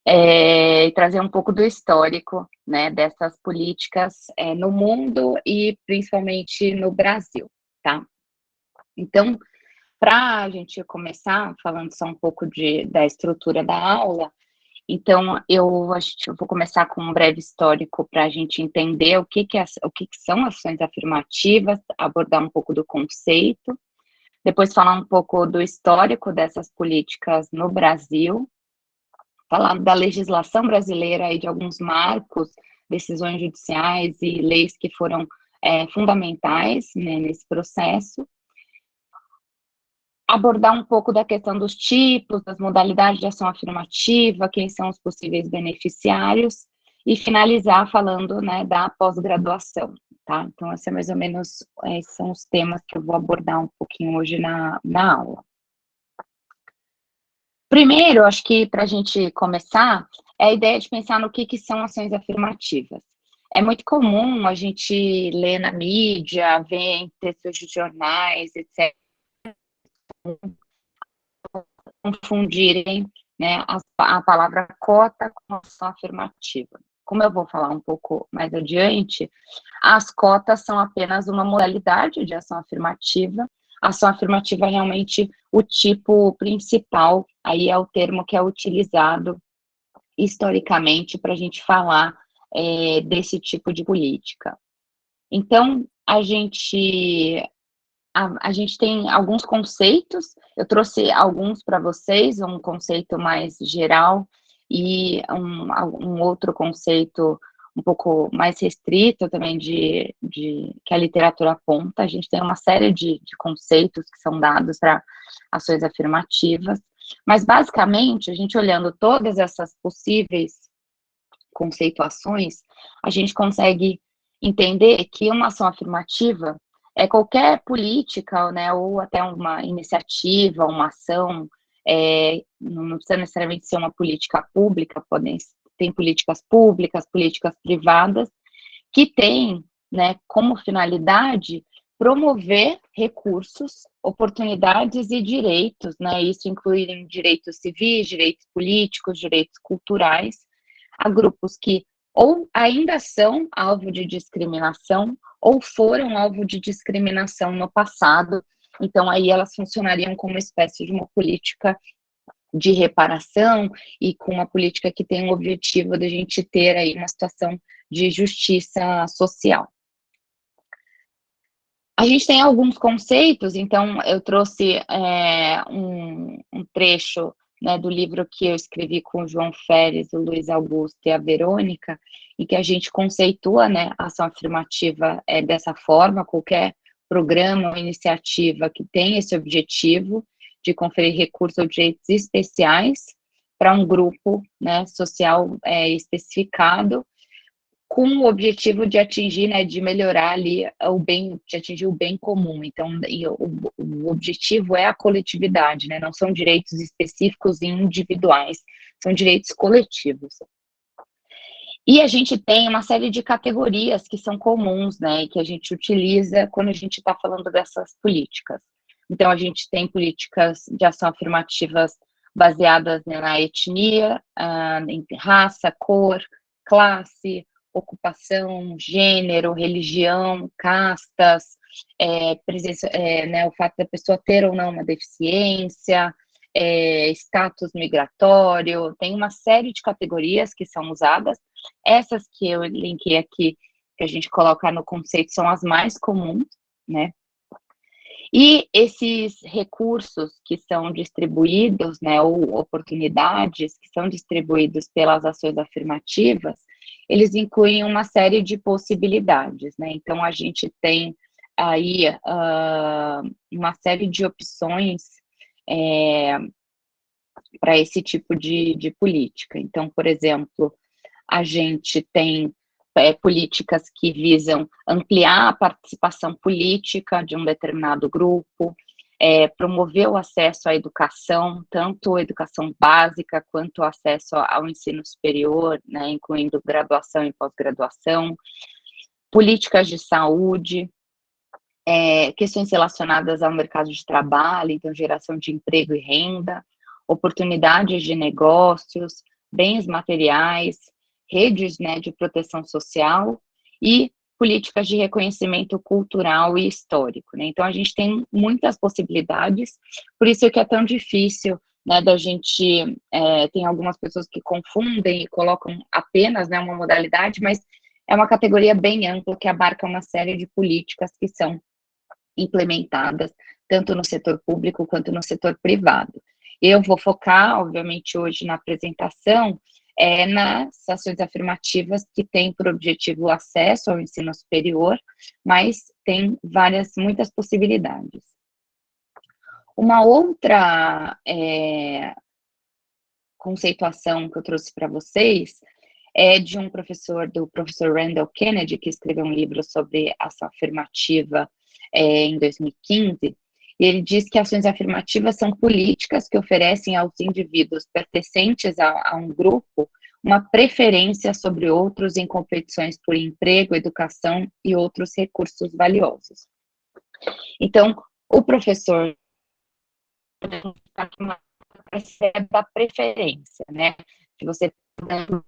e trazer um pouco do histórico, né, dessas políticas no mundo e principalmente no Brasil, tá? Então, para a gente começar falando só um pouco da estrutura da aula, então eu vou começar com um breve histórico para a gente entender o que são ações afirmativas, abordar um pouco do conceito, depois falar um pouco do histórico dessas políticas no Brasil, falar da legislação brasileira e de alguns marcos, decisões judiciais e leis que foram fundamentais, né, nesse processo, abordar um pouco da questão dos tipos, das modalidades de ação afirmativa, quem são os possíveis beneficiários, e finalizar falando, né, da pós-graduação, tá? Então, esse é mais ou menos, esses são os temas que eu vou abordar um pouquinho hoje na aula. Primeiro, acho que para a gente começar, é a ideia de pensar no que são ações afirmativas. É muito comum a gente ler na mídia, ver em textos de jornais, etc., confundirem, né, a palavra cota com ação afirmativa. Como eu vou falar um pouco mais adiante, as cotas são apenas uma modalidade de ação afirmativa. A ação afirmativa é realmente o tipo principal, aí é o termo que é utilizado historicamente para a gente falar desse tipo de política. Então, a gente tem alguns conceitos, eu trouxe alguns para vocês, um conceito mais geral e um outro conceito um pouco mais restrito também que a literatura aponta. A gente tem uma série de conceitos que são dados para ações afirmativas, mas basicamente, a gente olhando todas essas possíveis conceituações, a gente consegue entender que uma ação afirmativa é qualquer política, né, ou até uma iniciativa, uma ação, não precisa necessariamente ser uma política pública, tem políticas públicas, políticas privadas, que tem, né, como finalidade promover recursos, oportunidades e direitos, né, isso inclui direitos civis, direitos políticos, direitos culturais, a grupos que ou ainda são alvo de discriminação ou foram alvo de discriminação no passado. Então, aí elas funcionariam como uma espécie de uma política de reparação e com uma política que tem o objetivo de a gente ter aí uma situação de justiça social. A gente tem alguns conceitos, então eu trouxe um trecho, né, do livro que eu escrevi com o João Feres, o Luiz Augusto e a Verônica, em que a gente conceitua, né, a ação afirmativa dessa forma, qualquer programa ou iniciativa que tem esse objetivo de conferir recursos ou direitos especiais para um grupo, né, social especificado, com o objetivo de atingir, né, de melhorar ali de atingir o bem comum. Então, o objetivo é a coletividade, né, não são direitos específicos e individuais, são direitos coletivos. E a gente tem uma série de categorias que são comuns, né, e que a gente utiliza quando a gente está falando dessas políticas. Então, a gente tem políticas de ação afirmativas baseadas, né, na etnia, em raça, cor, classe, ocupação, gênero, religião, castas, né, o fato da pessoa ter ou não uma deficiência, status migratório, tem uma série de categorias que são usadas. Essas que eu linkei aqui, que a gente coloca no conceito, são as mais comuns, né? E esses recursos que são distribuídos, né, ou oportunidades que são distribuídos pelas ações afirmativas, eles incluem uma série de possibilidades, né? Então, a gente tem aí uma série de opções para esse tipo de política. Então, por exemplo, a gente tem políticas que visam ampliar a participação política de um determinado grupo, promover o acesso à educação, tanto a educação básica quanto o acesso ao ensino superior, né, incluindo graduação e pós-graduação, políticas de saúde, questões relacionadas ao mercado de trabalho, então geração de emprego e renda, oportunidades de negócios, bens materiais, redes, né, de proteção social e políticas de reconhecimento cultural e histórico, né? Então, a gente tem muitas possibilidades, por isso que é tão difícil, né, da gente, tem algumas pessoas que confundem e colocam apenas, né, uma modalidade, mas é uma categoria bem ampla que abarca uma série de políticas que são implementadas, tanto no setor público quanto no setor privado. Eu vou focar, obviamente, hoje na apresentação, nas ações afirmativas que têm por objetivo o acesso ao ensino superior, mas tem muitas possibilidades. Uma outra conceituação que eu trouxe para vocês é de do professor Randall Kennedy, que escreveu um livro sobre ação afirmativa em 2015, e ele diz que ações afirmativas são políticas que oferecem aos indivíduos pertencentes a um grupo uma preferência sobre outros em competições por emprego, educação e outros recursos valiosos. Então, o professor percebe a preferência, né? Se você,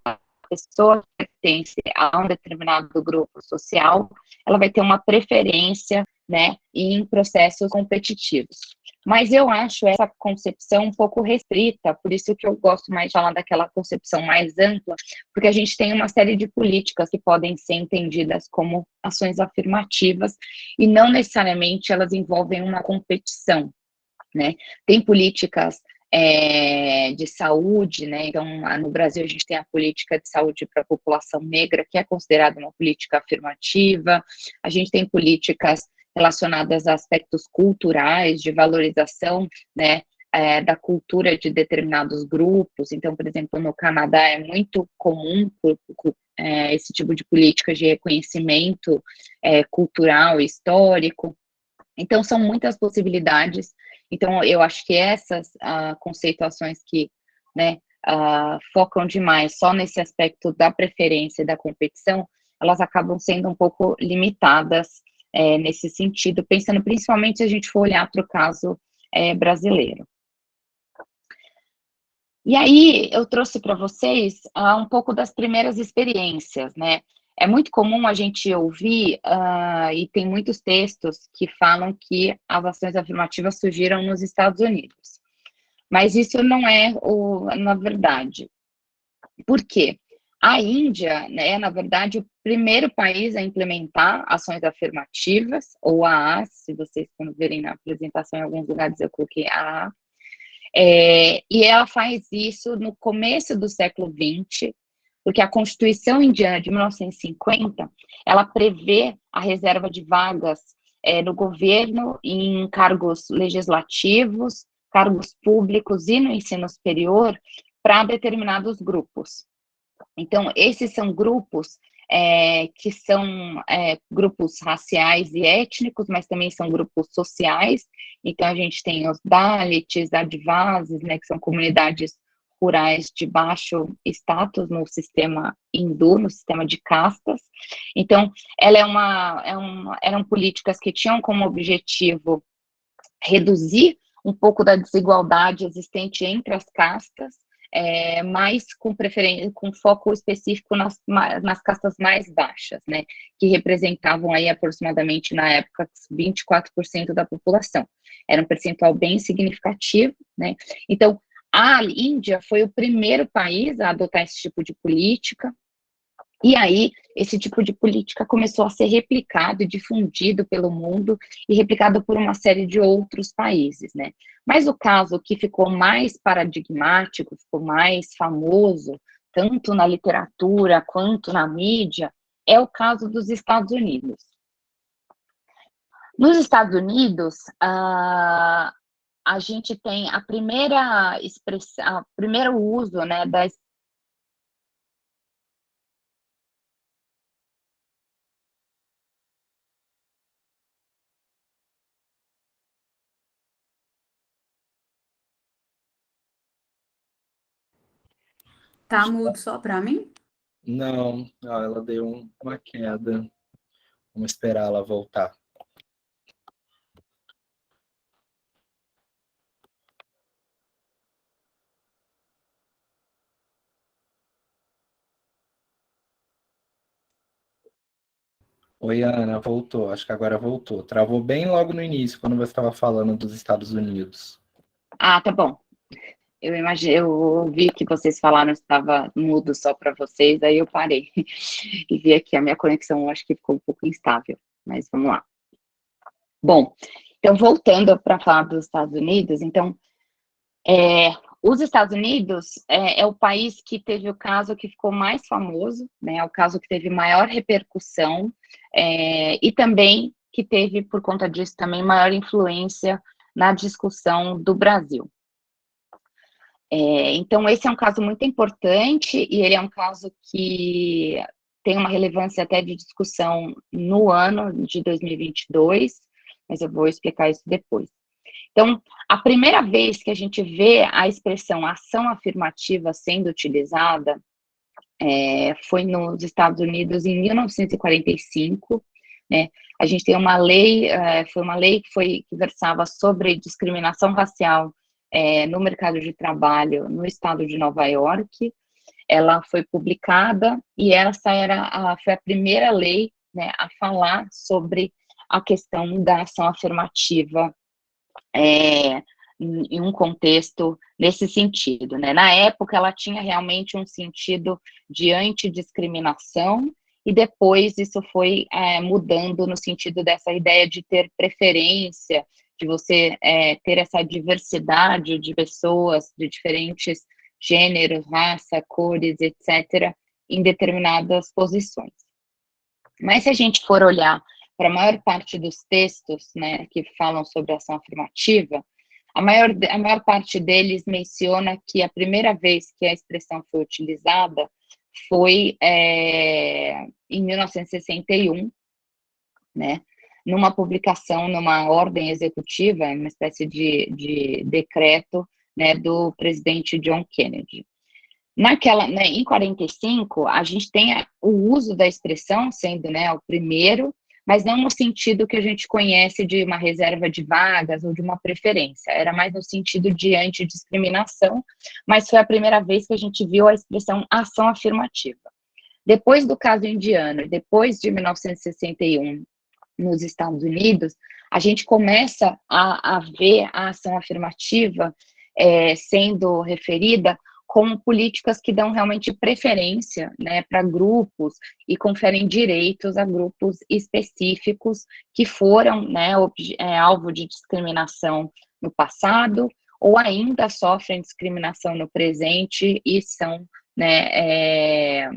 a pessoa que pertence a um determinado grupo social, ela vai ter uma preferência, né, em processos competitivos. Mas eu acho essa concepção um pouco restrita, por isso que eu gosto mais de falar daquela concepção mais ampla, porque a gente tem uma série de políticas que podem ser entendidas como ações afirmativas e não necessariamente elas envolvem uma competição, né? Tem políticas de saúde, né? Então, no Brasil, a gente tem a política de saúde para a população negra, que é considerada uma política afirmativa, a gente tem políticas relacionadas a aspectos culturais, de valorização, né? Da cultura de determinados grupos. Então, por exemplo, no Canadá é muito comum esse tipo de política de reconhecimento cultural e histórico. Então, são muitas possibilidades. Então, eu acho que essas conceituações que, né, focam demais só nesse aspecto da preferência e da competição, elas acabam sendo um pouco limitadas nesse sentido, pensando principalmente se a gente for olhar para o caso brasileiro. E aí, eu trouxe para vocês um pouco das primeiras experiências, né? É muito comum a gente ouvir, e tem muitos textos que falam que as ações afirmativas surgiram nos Estados Unidos. Mas isso não é na verdade. Por quê? A Índia, né, na verdade, o primeiro país a implementar ações afirmativas, ou AA, se vocês quando verem na apresentação em alguns lugares eu coloquei AA, e ela faz isso no começo do século XX, porque a Constituição Indiana de 1950, ela prevê a reserva de vagas no governo, em cargos legislativos, cargos públicos e no ensino superior para determinados grupos. Então, esses são grupos que são grupos raciais e étnicos, mas também são grupos sociais. Então, a gente tem os Dalits, Adivasis, né, que são comunidades rurais de baixo status no sistema hindu, no sistema de castas. Então, eram políticas que tinham como objetivo reduzir um pouco da desigualdade existente entre as castas, mas com foco específico nas castas mais baixas, né, que representavam aí aproximadamente, na época, 24% da população. Era um percentual bem significativo, né? Então, a Índia foi o primeiro país a adotar esse tipo de política, e aí, esse tipo de política começou a ser replicado e difundido pelo mundo e replicado por uma série de outros países, né? Mas o caso que ficou mais paradigmático, ficou mais famoso, tanto na literatura quanto na mídia, é o caso dos Estados Unidos. Nos Estados Unidos, a gente tem a primeira expressão, o primeiro uso, né, da Tá mudo só para mim? Não, ela deu uma queda. Vamos esperar ela voltar. Oi, Ana, voltou. Acho que agora voltou. Travou bem logo no início, quando você estava falando dos Estados Unidos. Ah, tá bom. Eu ouvi que vocês falaram que estava mudo só para vocês, aí eu parei e vi aqui a minha conexão, acho que ficou um pouco instável, mas vamos lá. Bom, então voltando para falar dos Estados Unidos, então os Estados Unidos é o país que teve o caso que ficou mais famoso, né? É o caso que teve maior repercussão e também que teve, por conta disso, também maior influência na discussão do Brasil. Então, esse é um caso muito importante e ele é um caso que tem uma relevância até de discussão no ano de 2022, mas eu vou explicar isso depois. Então, a primeira vez que a gente vê a expressão ação afirmativa sendo utilizada foi nos Estados Unidos em 1945, né? A gente tem uma lei, foi uma lei que versava sobre discriminação racial no mercado de trabalho no estado de Nova York. Ela foi publicada e essa foi a primeira lei, né, a falar sobre a questão da ação afirmativa em um contexto nesse sentido, né? Na época, ela tinha realmente um sentido de antidiscriminação, e depois isso foi mudando no sentido dessa ideia de ter preferência, de você ter essa diversidade de pessoas de diferentes gêneros, raça, cores, etc., em determinadas posições. Mas se a gente for olhar para a maior parte dos textos, né, que falam sobre ação afirmativa, a maior parte deles menciona que a primeira vez que a expressão foi utilizada foi em 1961, né, numa publicação, numa ordem executiva, uma espécie de decreto, né, do presidente John Kennedy. Em 45, a gente tem o uso da expressão sendo, né, o primeiro, mas não no sentido que a gente conhece de uma reserva de vagas ou de uma preferência, era mais no sentido de antidiscriminação, mas foi a primeira vez que a gente viu a expressão ação afirmativa. Depois do caso indiano, depois de 1961, nos Estados Unidos, a gente começa a ver a ação afirmativa sendo referida como políticas que dão realmente preferência, né, para grupos e conferem direitos a grupos específicos que foram, né, alvo de discriminação no passado ou ainda sofrem discriminação no presente e são, né,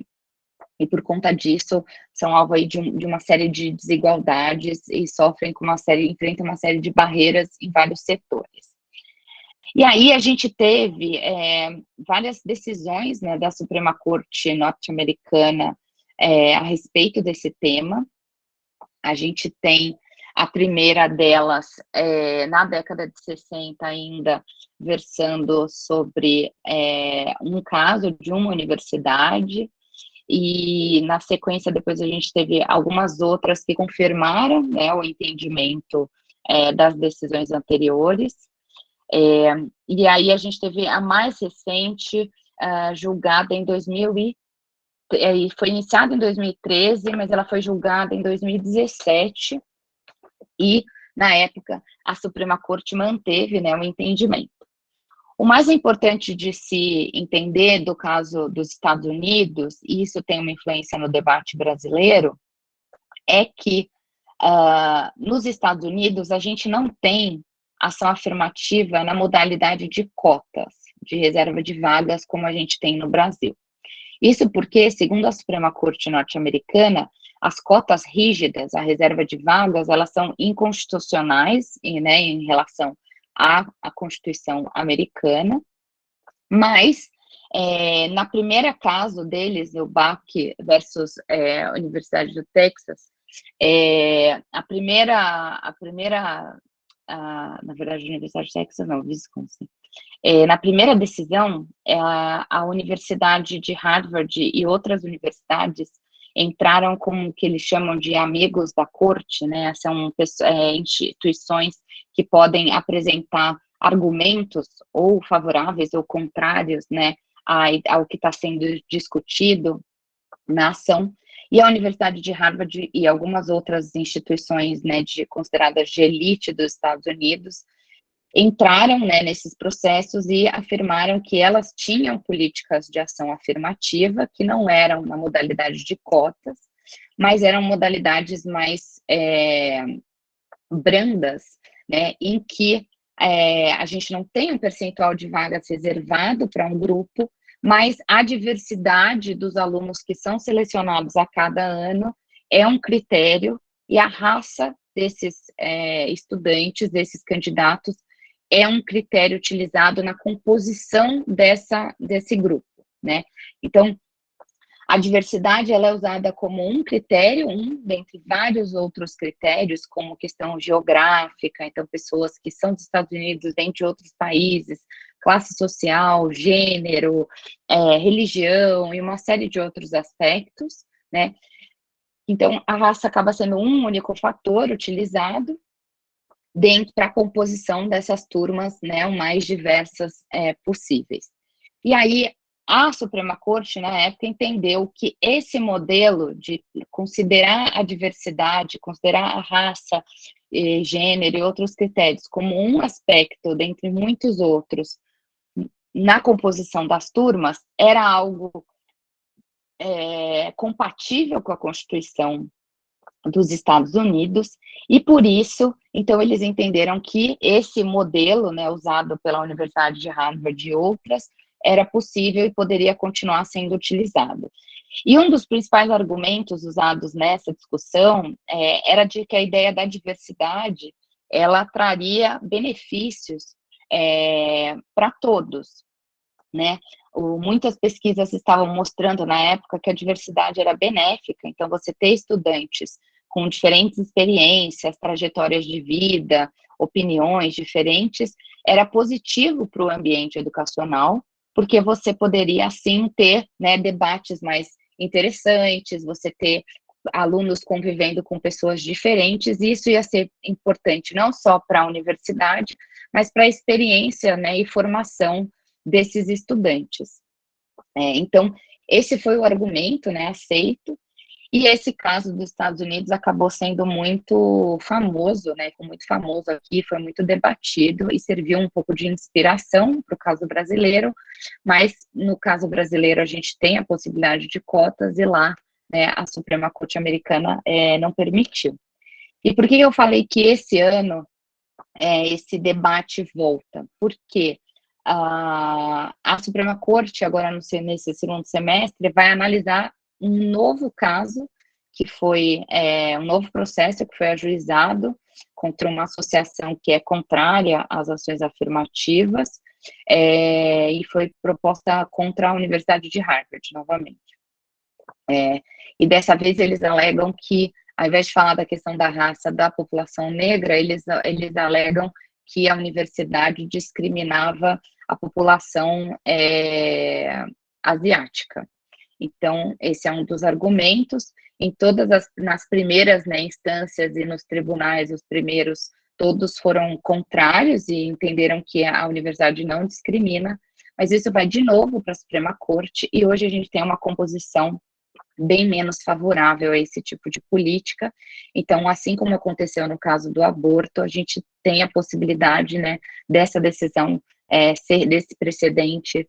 e por conta disso são alvo aí de uma série de desigualdades e enfrentam uma série de barreiras em vários setores. E aí a gente teve várias decisões, né, da Suprema Corte norte-americana a respeito desse tema. A gente tem a primeira delas na década de 60 ainda, versando sobre um caso de uma universidade, e na sequência depois a gente teve algumas outras que confirmaram, né, o entendimento das decisões anteriores. E aí a gente teve a mais recente, julgada em 2000 e foi iniciada em 2013, mas ela foi julgada em 2017, e na época a Suprema Corte manteve, né, o entendimento. O mais importante de se entender do caso dos Estados Unidos, e isso tem uma influência no debate brasileiro, é que nos Estados Unidos a gente não tem ação afirmativa na modalidade de cotas, de reserva de vagas, como a gente tem no Brasil. Isso porque, segundo a Suprema Corte norte-americana, as cotas rígidas, a reserva de vagas, elas são inconstitucionais, né, em relação à Constituição americana, mas na primeira caso deles, o Bach versus Universidade do Texas, na verdade, a Universidade de Texas, não, Wisconsin. Na primeira decisão, a Universidade de Harvard e outras universidades entraram com o que eles chamam de amigos da corte, né? São instituições que podem apresentar argumentos ou favoráveis ou contrários, né, ao que está sendo discutido na ação, E a Universidade de Harvard e algumas outras instituições, né, consideradas de elite dos Estados Unidos, entraram, né, nesses processos e afirmaram que elas tinham políticas de ação afirmativa, que não eram na modalidade de cotas, mas eram modalidades mais brandas, né, em que a gente não tem um percentual de vagas reservado para um grupo, mas a diversidade dos alunos que são selecionados a cada ano é um critério, e a raça desses estudantes, desses candidatos, é um critério utilizado na composição desse grupo, né? Então, a diversidade ela é usada como um critério, dentre vários outros critérios, como questão geográfica, então pessoas que são dos Estados Unidos, dentre outros países, classe social, gênero, religião e uma série de outros aspectos, né? Então, a raça acaba sendo um único fator utilizado dentro da composição dessas turmas, né, o mais diversas possíveis. E aí, a Suprema Corte, na época, entendeu que esse modelo de considerar a diversidade, considerar a raça, gênero e outros critérios como um aspecto, dentre muitos outros, na composição das turmas, era algo compatível com a Constituição dos Estados Unidos, e por isso, então, eles entenderam que esse modelo, né, usado pela Universidade de Harvard e outras, era possível e poderia continuar sendo utilizado. E um dos principais argumentos usados nessa discussão era de que a ideia da diversidade, ela traria benefícios para todos, né? Muitas pesquisas estavam mostrando na época que a diversidade era benéfica, então você ter estudantes com diferentes experiências, trajetórias de vida, opiniões diferentes, era positivo para o ambiente educacional, porque você poderia, assim, ter, né, debates mais interessantes, você ter alunos convivendo com pessoas diferentes, e isso ia ser importante não só para a universidade, mas para a experiência, né, e formação desses estudantes. Então, esse foi o argumento, né, aceito, e esse caso dos Estados Unidos acabou sendo muito famoso, né, foi muito famoso aqui, foi muito debatido e serviu um pouco de inspiração para o caso brasileiro, mas no caso brasileiro a gente tem a possibilidade de cotas e lá, né, a Suprema Corte americana não permitiu. E por que eu falei que esse ano esse debate volta? Porque a Suprema Corte, agora nesse segundo semestre, vai analisar um novo caso, que foi um novo processo que foi ajuizado contra uma associação que é contrária às ações afirmativas, e foi proposta contra a Universidade de Harvard, novamente. E dessa vez eles alegam que, ao invés de falar da questão da raça da população negra, eles alegam que a universidade discriminava a população asiática. Então, esse é um dos argumentos. Nas primeiras, né, instâncias e nos tribunais, os primeiros, todos foram contrários e entenderam que a universidade não discrimina, mas isso vai de novo para a Suprema Corte, e hoje a gente tem uma composição bem menos favorável a esse tipo de política. Então, assim como aconteceu no caso do aborto, a gente tem a possibilidade, né, dessa decisão, desse precedente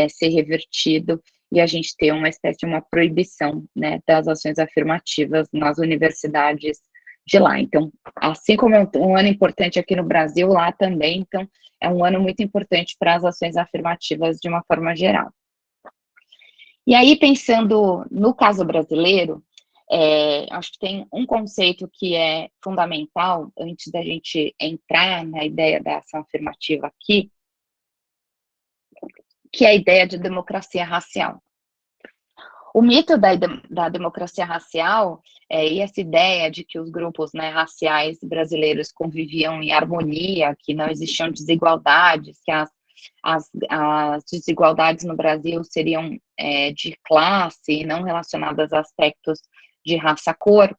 ser revertido, e a gente ter uma espécie de uma proibição, né, das ações afirmativas nas universidades de lá. Então, assim como é um ano importante aqui no Brasil, lá também, então, é um ano muito importante para as ações afirmativas de uma forma geral. E aí, pensando no caso brasileiro, acho que tem um conceito que é fundamental, antes da gente entrar na ideia da ação afirmativa aqui, que é a ideia de democracia racial. O mito da democracia racial e essa ideia de que os grupos, né, raciais brasileiros conviviam em harmonia, que não existiam desigualdades, que as desigualdades no Brasil seriam de classe e não relacionadas a aspectos de raça-cor,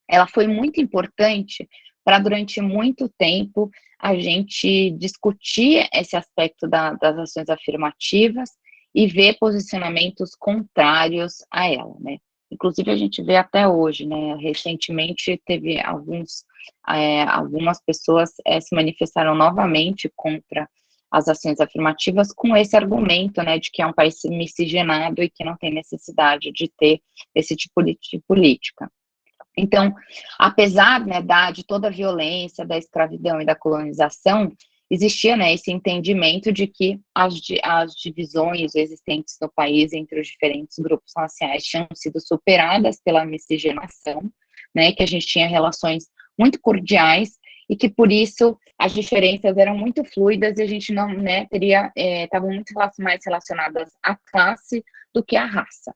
ela foi muito importante para, durante muito tempo, a gente discutir esse aspecto das ações afirmativas e ver posicionamentos contrários a ela, né? inclusive a gente vê até hoje, né, recentemente teve algumas pessoas se manifestaram novamente contra as ações afirmativas com esse argumento, né, de que é um país miscigenado e que não tem necessidade de ter esse tipo de política. Então, apesar, né, de toda a violência, da escravidão e da colonização, existia, né, esse entendimento de que as divisões existentes no país entre os diferentes grupos raciais tinham sido superadas pela miscigenação, né, que a gente tinha relações muito cordiais e que, por isso, as diferenças eram muito fluidas e a gente não, né, estavam muito mais relacionadas à classe do que à raça.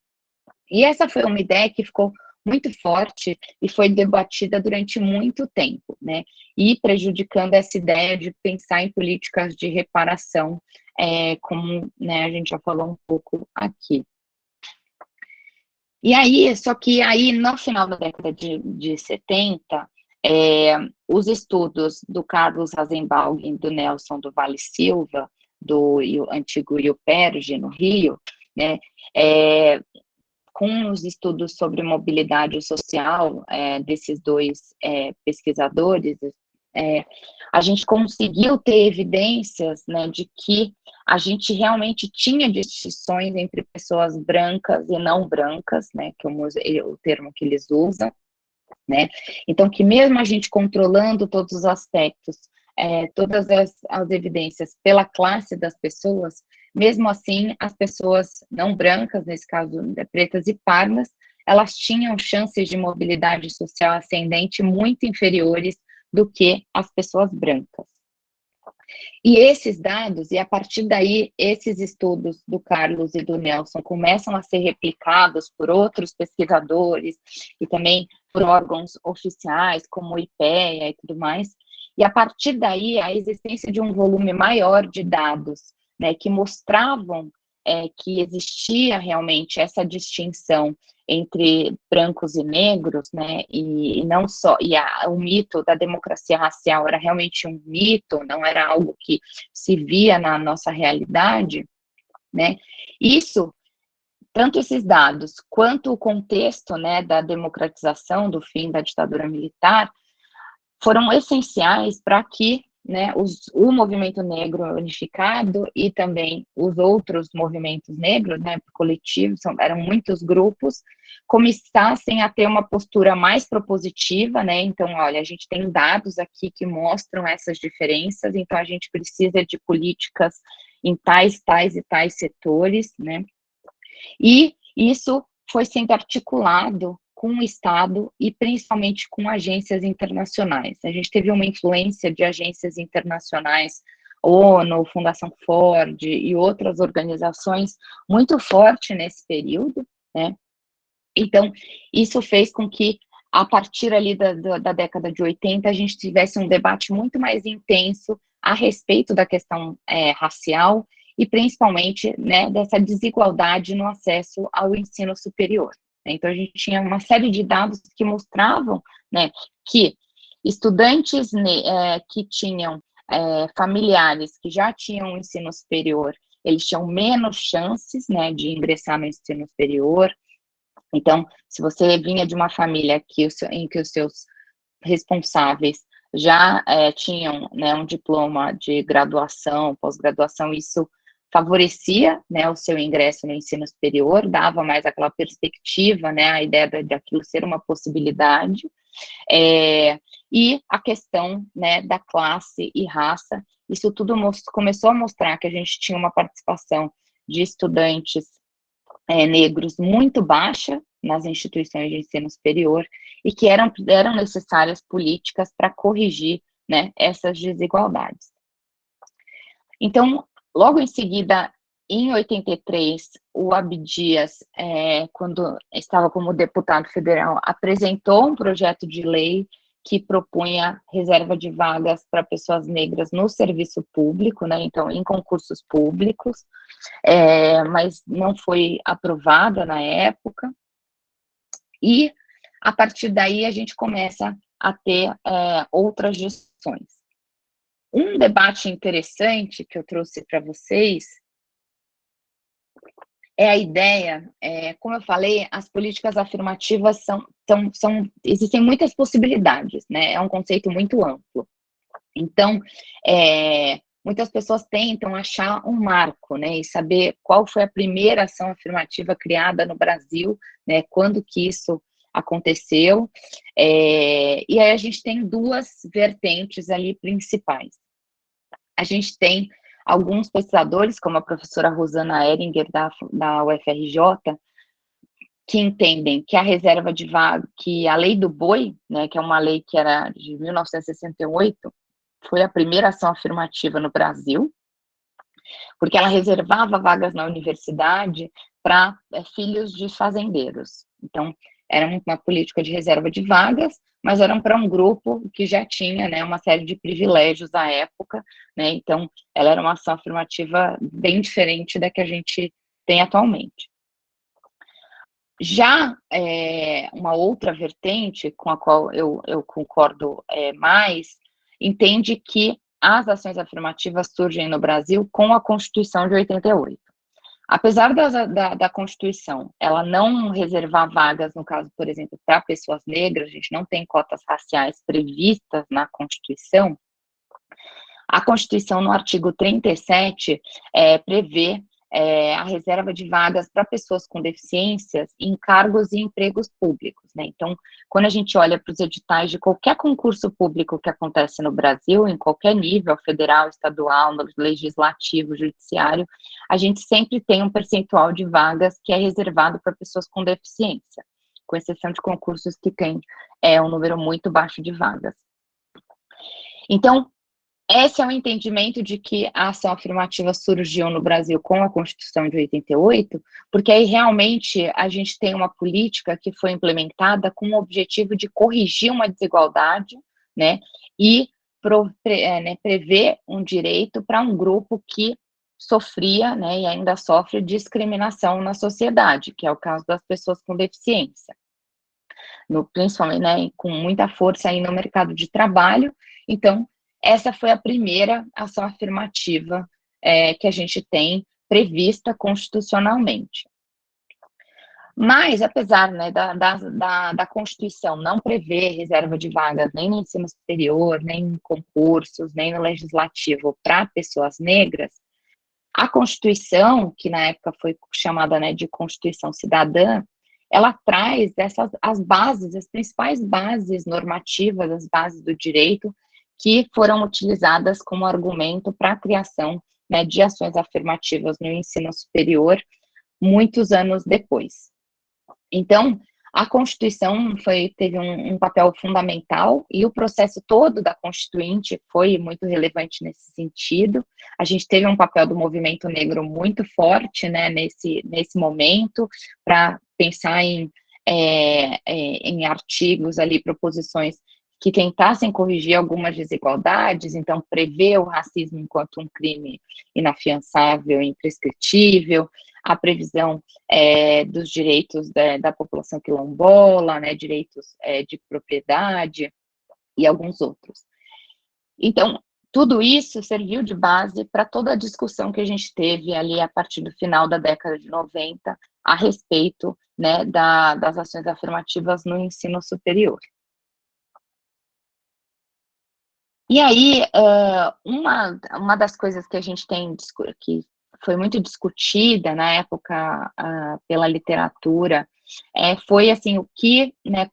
E essa foi uma ideia que ficou muito forte e foi debatida durante muito tempo, né? E prejudicando essa ideia de pensar em políticas de reparação, como, né, a gente já falou um pouco aqui. E aí, só que aí, no final da década de 70, os estudos do Carlos Rosenbaum e do Nelson do Vale Silva, do antigo IUPERJ, no Rio, né, com os estudos sobre mobilidade social desses dois pesquisadores, a gente conseguiu ter evidências, né, de que a gente realmente tinha distinções entre pessoas brancas e não brancas, né, que o termo que eles usam, né, então que mesmo a gente controlando todos os aspectos, todas as evidências pela classe das pessoas, mesmo assim, as pessoas não brancas, nesse caso, pretas e pardas, elas tinham chances de mobilidade social ascendente muito inferiores do que as pessoas brancas. E esses dados, e a partir daí, esses estudos do Carlos e do Nelson começam a ser replicados por outros pesquisadores e também por órgãos oficiais, como o IPEA e tudo mais, e a partir daí, a existência de um volume maior de dados, né, que mostravam que existia realmente essa distinção entre brancos e negros, né, e não só, o mito da democracia racial era realmente um mito, não era algo que se via na nossa realidade, né, isso, tanto esses dados, quanto o contexto, né, da democratização, do fim da ditadura militar, foram essenciais para que, né, o movimento negro unificado e também os outros movimentos negros, né, coletivos, eram muitos grupos, começassem a ter uma postura mais propositiva, né, então, olha, a gente tem dados aqui que mostram essas diferenças, então a gente precisa de políticas em tais e tais setores, né, e isso foi sendo articulado com o Estado e principalmente com agências internacionais. A gente teve uma influência de agências internacionais, ONU, Fundação Ford e outras organizações muito forte nesse período, né? Então, isso fez com que, a partir ali da década de 80, a gente tivesse um debate muito mais intenso a respeito da questão racial e principalmente, né, dessa desigualdade no acesso ao ensino superior. Então, a gente tinha uma série de dados que mostravam, né, que estudantes que tinham familiares que já tinham ensino superior, eles tinham menos chances, né, de ingressar no ensino superior. Então, se você vinha de uma família em que os seus responsáveis já tinham, né, um diploma de graduação, pós-graduação, isso favorecia, né, o seu ingresso no ensino superior, dava mais aquela perspectiva, né, a ideia daquilo ser uma possibilidade, e a questão, né, da classe e raça, isso tudo começou a mostrar que a gente tinha uma participação de estudantes negros muito baixa nas instituições de ensino superior e que eram necessárias políticas para corrigir, né, essas desigualdades. Então, logo em seguida, em 83, o Abdias, quando estava como deputado federal, apresentou um projeto de lei que propunha reserva de vagas para pessoas negras no serviço público, né, então, em concursos públicos, mas não foi aprovada na época, e a partir daí a gente começa a ter outras gestões. Um debate interessante que eu trouxe para vocês é a ideia, como eu falei, as políticas afirmativas existem muitas possibilidades, né? É um conceito muito amplo. Então, muitas pessoas tentam achar um marco, né, e saber qual foi a primeira ação afirmativa criada no Brasil, né, quando que isso aconteceu, e aí a gente tem duas vertentes ali principais. A gente tem alguns pesquisadores, como a professora Rosana Ehringer, da UFRJ, que entendem que a reserva de vaga, que a lei do boi, né, que é uma lei que era de 1968, foi a primeira ação afirmativa no Brasil, porque ela reservava vagas na universidade para filhos de fazendeiros. Então, era uma política de reserva de vagas, mas eram para um grupo que já tinha, né, uma série de privilégios à época, né, então ela era uma ação afirmativa bem diferente da que a gente tem atualmente. Já uma outra vertente com a qual eu concordo mais, entende que as ações afirmativas surgem no Brasil com a Constituição de 88. Apesar da Constituição, ela não reservar vagas, no caso, por exemplo, para pessoas negras, a gente não tem cotas raciais previstas na Constituição, a Constituição, no artigo 37, prevê a reserva de vagas para pessoas com deficiências em cargos e empregos públicos, né? Então, quando a gente olha para os editais de qualquer concurso público que acontece no Brasil, em qualquer nível, federal, estadual, legislativo, judiciário, a gente sempre tem um percentual de vagas que é reservado para pessoas com deficiência, com exceção de concursos que têm um número muito baixo de vagas. Então, esse é o entendimento de que a ação afirmativa surgiu no Brasil com a Constituição de 88, porque aí realmente a gente tem uma política que foi implementada com o objetivo de corrigir uma desigualdade, né, e prever um direito para um grupo que sofria, né, e ainda sofre discriminação na sociedade, que é o caso das pessoas com deficiência. Principalmente, né, com muita força aí no mercado de trabalho. Então, essa foi a primeira ação afirmativa que a gente tem prevista constitucionalmente. Mas, apesar, né, da Constituição não prever reserva de vagas nem no ensino superior, nem em concursos, nem no legislativo para pessoas negras, a Constituição, que na época foi chamada, né, de Constituição Cidadã, ela traz as bases, as principais bases normativas, as bases do direito, que foram utilizadas como argumento para a criação, né, de ações afirmativas no ensino superior, muitos anos depois. Então, a Constituição teve um papel fundamental e o processo todo da Constituinte foi muito relevante nesse sentido. A gente teve um papel do movimento negro muito forte, né, nesse momento, para pensar em artigos ali, proposições que tentassem corrigir algumas desigualdades, então prever o racismo enquanto um crime inafiançável e imprescritível, a previsão dos direitos da população quilombola, né, direitos de propriedade e alguns outros. Então, tudo isso serviu de base para toda a discussão que a gente teve ali a partir do final da década de 90 a respeito, né, das ações afirmativas no ensino superior. E aí, uma das coisas que a gente tem, que foi muito discutida na época pela literatura, foi assim, o que, né,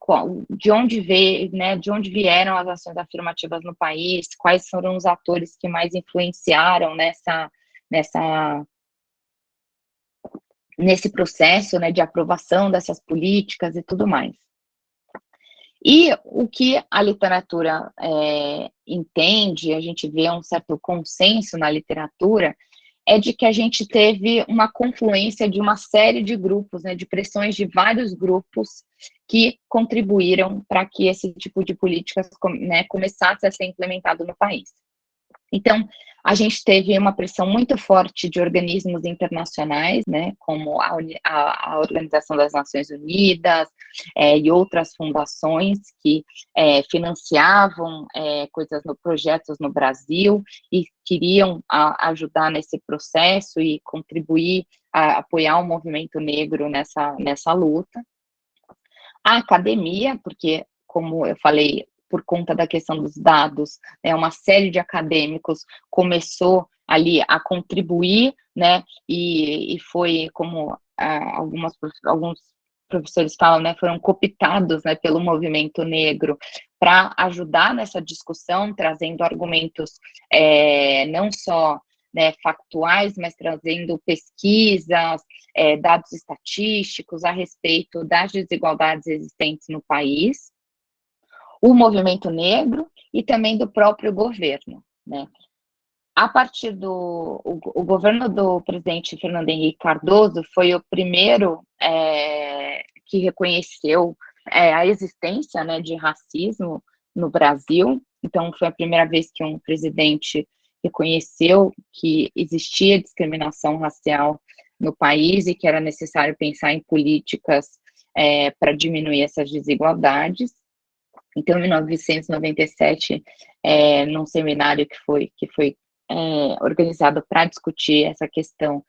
de onde vieram as ações afirmativas no país, quais foram os atores que mais influenciaram nesse processo, né, de aprovação dessas políticas e tudo mais. E o que a literatura entende, a gente vê um certo consenso na literatura, é de que a gente teve uma confluência de uma série de grupos, né, de pressões de vários grupos que contribuíram para que esse tipo de políticas, né, começasse a ser implementado no país. Então, a gente teve uma pressão muito forte de organismos internacionais, né, como a Organização das Nações Unidas e outras fundações que financiavam projetos no Brasil e queriam ajudar nesse processo e contribuir apoiar o movimento negro nessa luta. A academia, porque, como eu falei, por conta da questão dos dados, né, uma série de acadêmicos começou ali a contribuir, né, e foi como alguns professores falam, né, foram cooptados, né, pelo movimento negro para ajudar nessa discussão, trazendo argumentos não só, né, factuais, mas trazendo pesquisas, dados estatísticos a respeito das desigualdades existentes no país, o movimento negro e também do próprio governo, né? A partir o governo do presidente Fernando Henrique Cardoso foi o primeiro que reconheceu a existência, né, de racismo no Brasil. Então, foi a primeira vez que um presidente reconheceu que existia discriminação racial no país e que era necessário pensar em políticas para diminuir essas desigualdades. Então, em 1997, num seminário que foi organizado para discutir essa questão,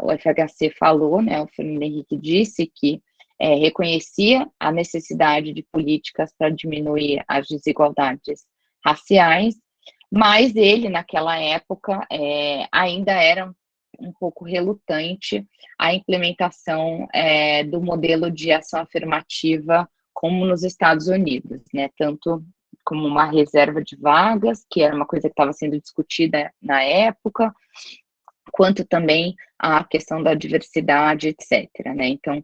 o FHC falou, né, o Fernando Henrique disse que reconhecia a necessidade de políticas para diminuir as desigualdades raciais, mas ele, naquela época, ainda era um pouco relutante à implementação do modelo de ação afirmativa como nos Estados Unidos, né, tanto como uma reserva de vagas, que era uma coisa que estava sendo discutida na época, quanto também a questão da diversidade, etc., né, então,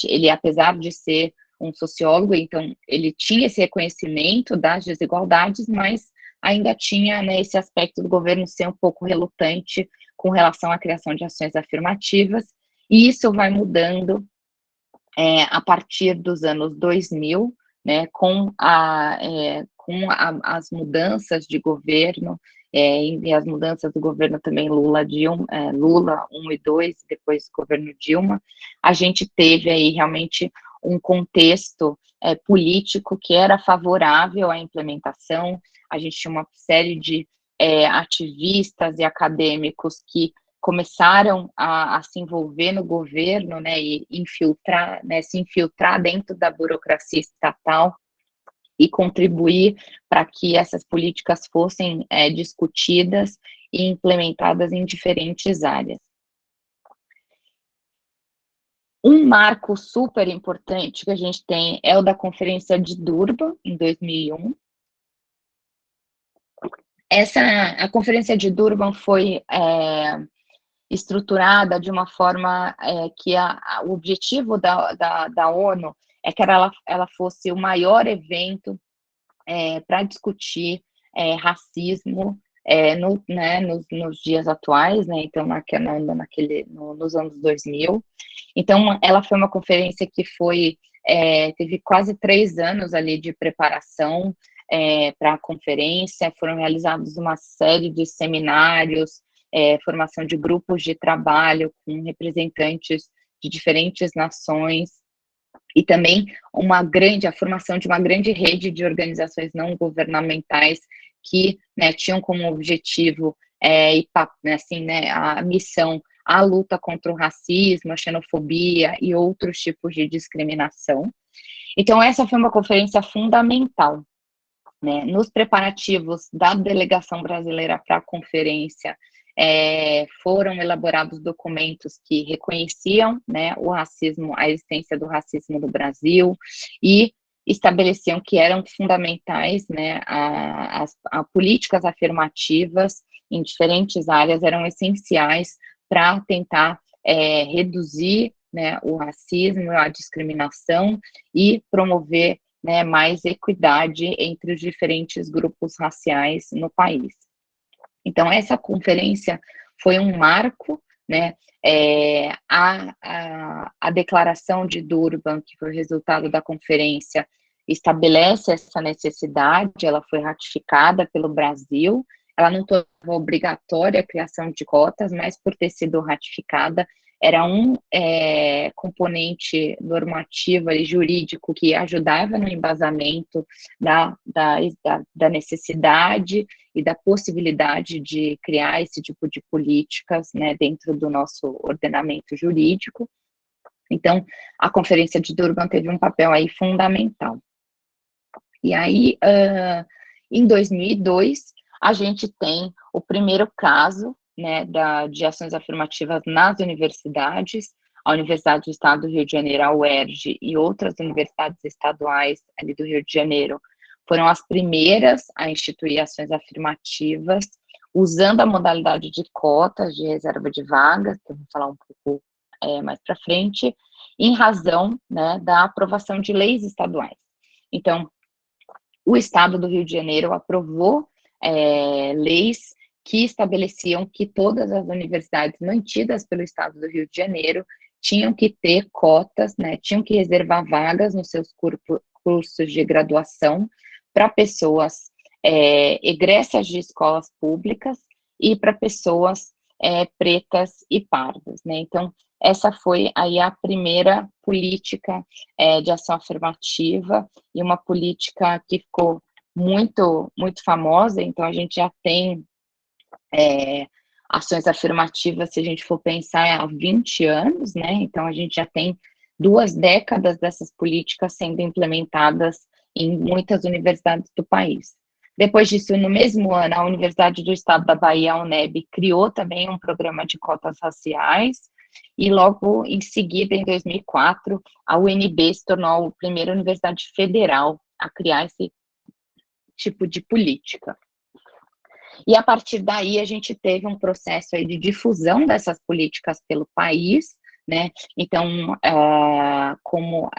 ele, apesar de ser um sociólogo, então, ele tinha esse reconhecimento das desigualdades, mas ainda tinha, né, esse aspecto do governo ser um pouco relutante com relação à criação de ações afirmativas, e isso vai mudando a partir dos anos 2000, né, com as mudanças de governo, e as mudanças do governo também Lula 1 e 2, depois do governo Dilma, a gente teve aí realmente um contexto político que era favorável à implementação. A gente tinha uma série de ativistas e acadêmicos que começaram a se envolver no governo, né, e se infiltrar dentro da burocracia estatal e contribuir para que essas políticas fossem discutidas e implementadas em diferentes áreas. Um marco super importante que a gente tem é o da Conferência de Durban, em 2001. A Conferência de Durban foi estruturada de uma forma que o objetivo da ONU é que ela fosse o maior evento para discutir racismo nos dias atuais, né, então nos anos 2000. Então, ela foi uma conferência que teve quase 3 anos ali de preparação para a conferência, foram realizados uma série de seminários, formação de grupos de trabalho com representantes de diferentes nações, e também a formação de uma grande rede de organizações não governamentais que, né, tinham como objetivo a missão a luta contra o racismo, a xenofobia e outros tipos de discriminação. Então, essa foi uma conferência fundamental, né, nos preparativos da delegação brasileira para a conferência. Foram elaborados documentos que reconheciam, né, o racismo, a existência do racismo no Brasil, e estabeleciam que eram fundamentais, né, a políticas afirmativas em diferentes áreas eram essenciais para tentar reduzir, né, o racismo, a discriminação e promover, né, mais equidade entre os diferentes grupos raciais no país. Então, essa conferência foi um marco, né, a Declaração de Durban, que foi o resultado da conferência, estabelece essa necessidade, ela foi ratificada pelo Brasil, ela não tornou obrigatória a criação de cotas, mas por ter sido ratificada, era um componente normativo e jurídico que ajudava no embasamento da necessidade e da possibilidade de criar esse tipo de políticas, né, dentro do nosso ordenamento jurídico. Então, a Conferência de Durban teve um papel aí fundamental. E aí, em 2002, a gente tem o primeiro caso, né, de ações afirmativas nas universidades. A Universidade do Estado do Rio de Janeiro, a UERJ, e outras universidades estaduais ali do Rio de Janeiro foram as primeiras a instituir ações afirmativas, usando a modalidade de cotas de reserva de vagas, que eu vou falar um pouco mais para frente, em razão, né, da aprovação de leis estaduais. Então, o Estado do Rio de Janeiro aprovou leis que estabeleciam que todas as universidades mantidas pelo Estado do Rio de Janeiro tinham que ter cotas, né, tinham que reservar vagas nos seus cursos de graduação para pessoas egressas de escolas públicas e para pessoas pretas e pardas, né? Então, essa foi aí a primeira política de ação afirmativa, e uma política que ficou muito, muito famosa. Então, a gente já tem ações afirmativas, se a gente for pensar, há 20 anos, né? Então, a gente já tem 2 décadas dessas políticas sendo implementadas em muitas universidades do país. Depois disso, no mesmo ano, a Universidade do Estado da Bahia, a UNEB, criou também um programa de cotas raciais, e logo em seguida, em 2004, a UNB se tornou a primeira universidade federal a criar esse tipo de política. E a partir daí a gente teve um processo aí de difusão dessas políticas pelo país, né? Então, como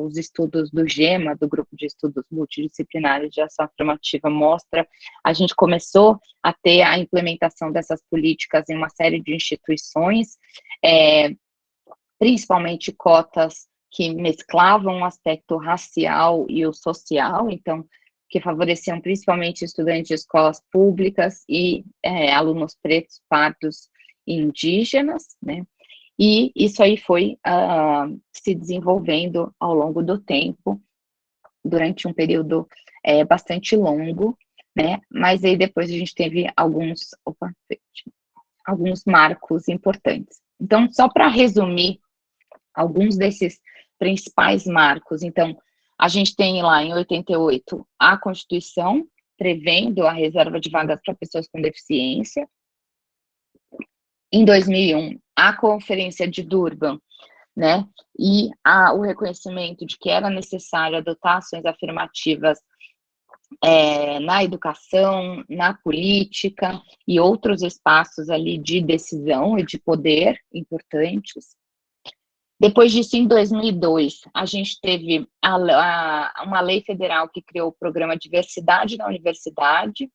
os estudos do GEMA, do Grupo de Estudos Multidisciplinares de Ação Afirmativa, mostra, a gente começou a ter a implementação dessas políticas em uma série de instituições, principalmente cotas que mesclavam o aspecto racial e o social, então, que favoreciam principalmente estudantes de escolas públicas e alunos pretos, pardos e indígenas, né? E isso aí foi se desenvolvendo ao longo do tempo, durante um período bastante longo, né? Mas aí depois a gente teve alguns marcos importantes. Então, só para resumir alguns desses principais marcos, então, a gente tem lá em 88 a Constituição prevendo a reserva de vagas para pessoas com deficiência. Em 2001, a Conferência de Durban, né, e o reconhecimento de que era necessário adotar ações afirmativas na educação, na política e outros espaços ali de decisão e de poder importantes. Depois disso, em 2002, a gente teve uma lei federal que criou o programa Diversidade na Universidade,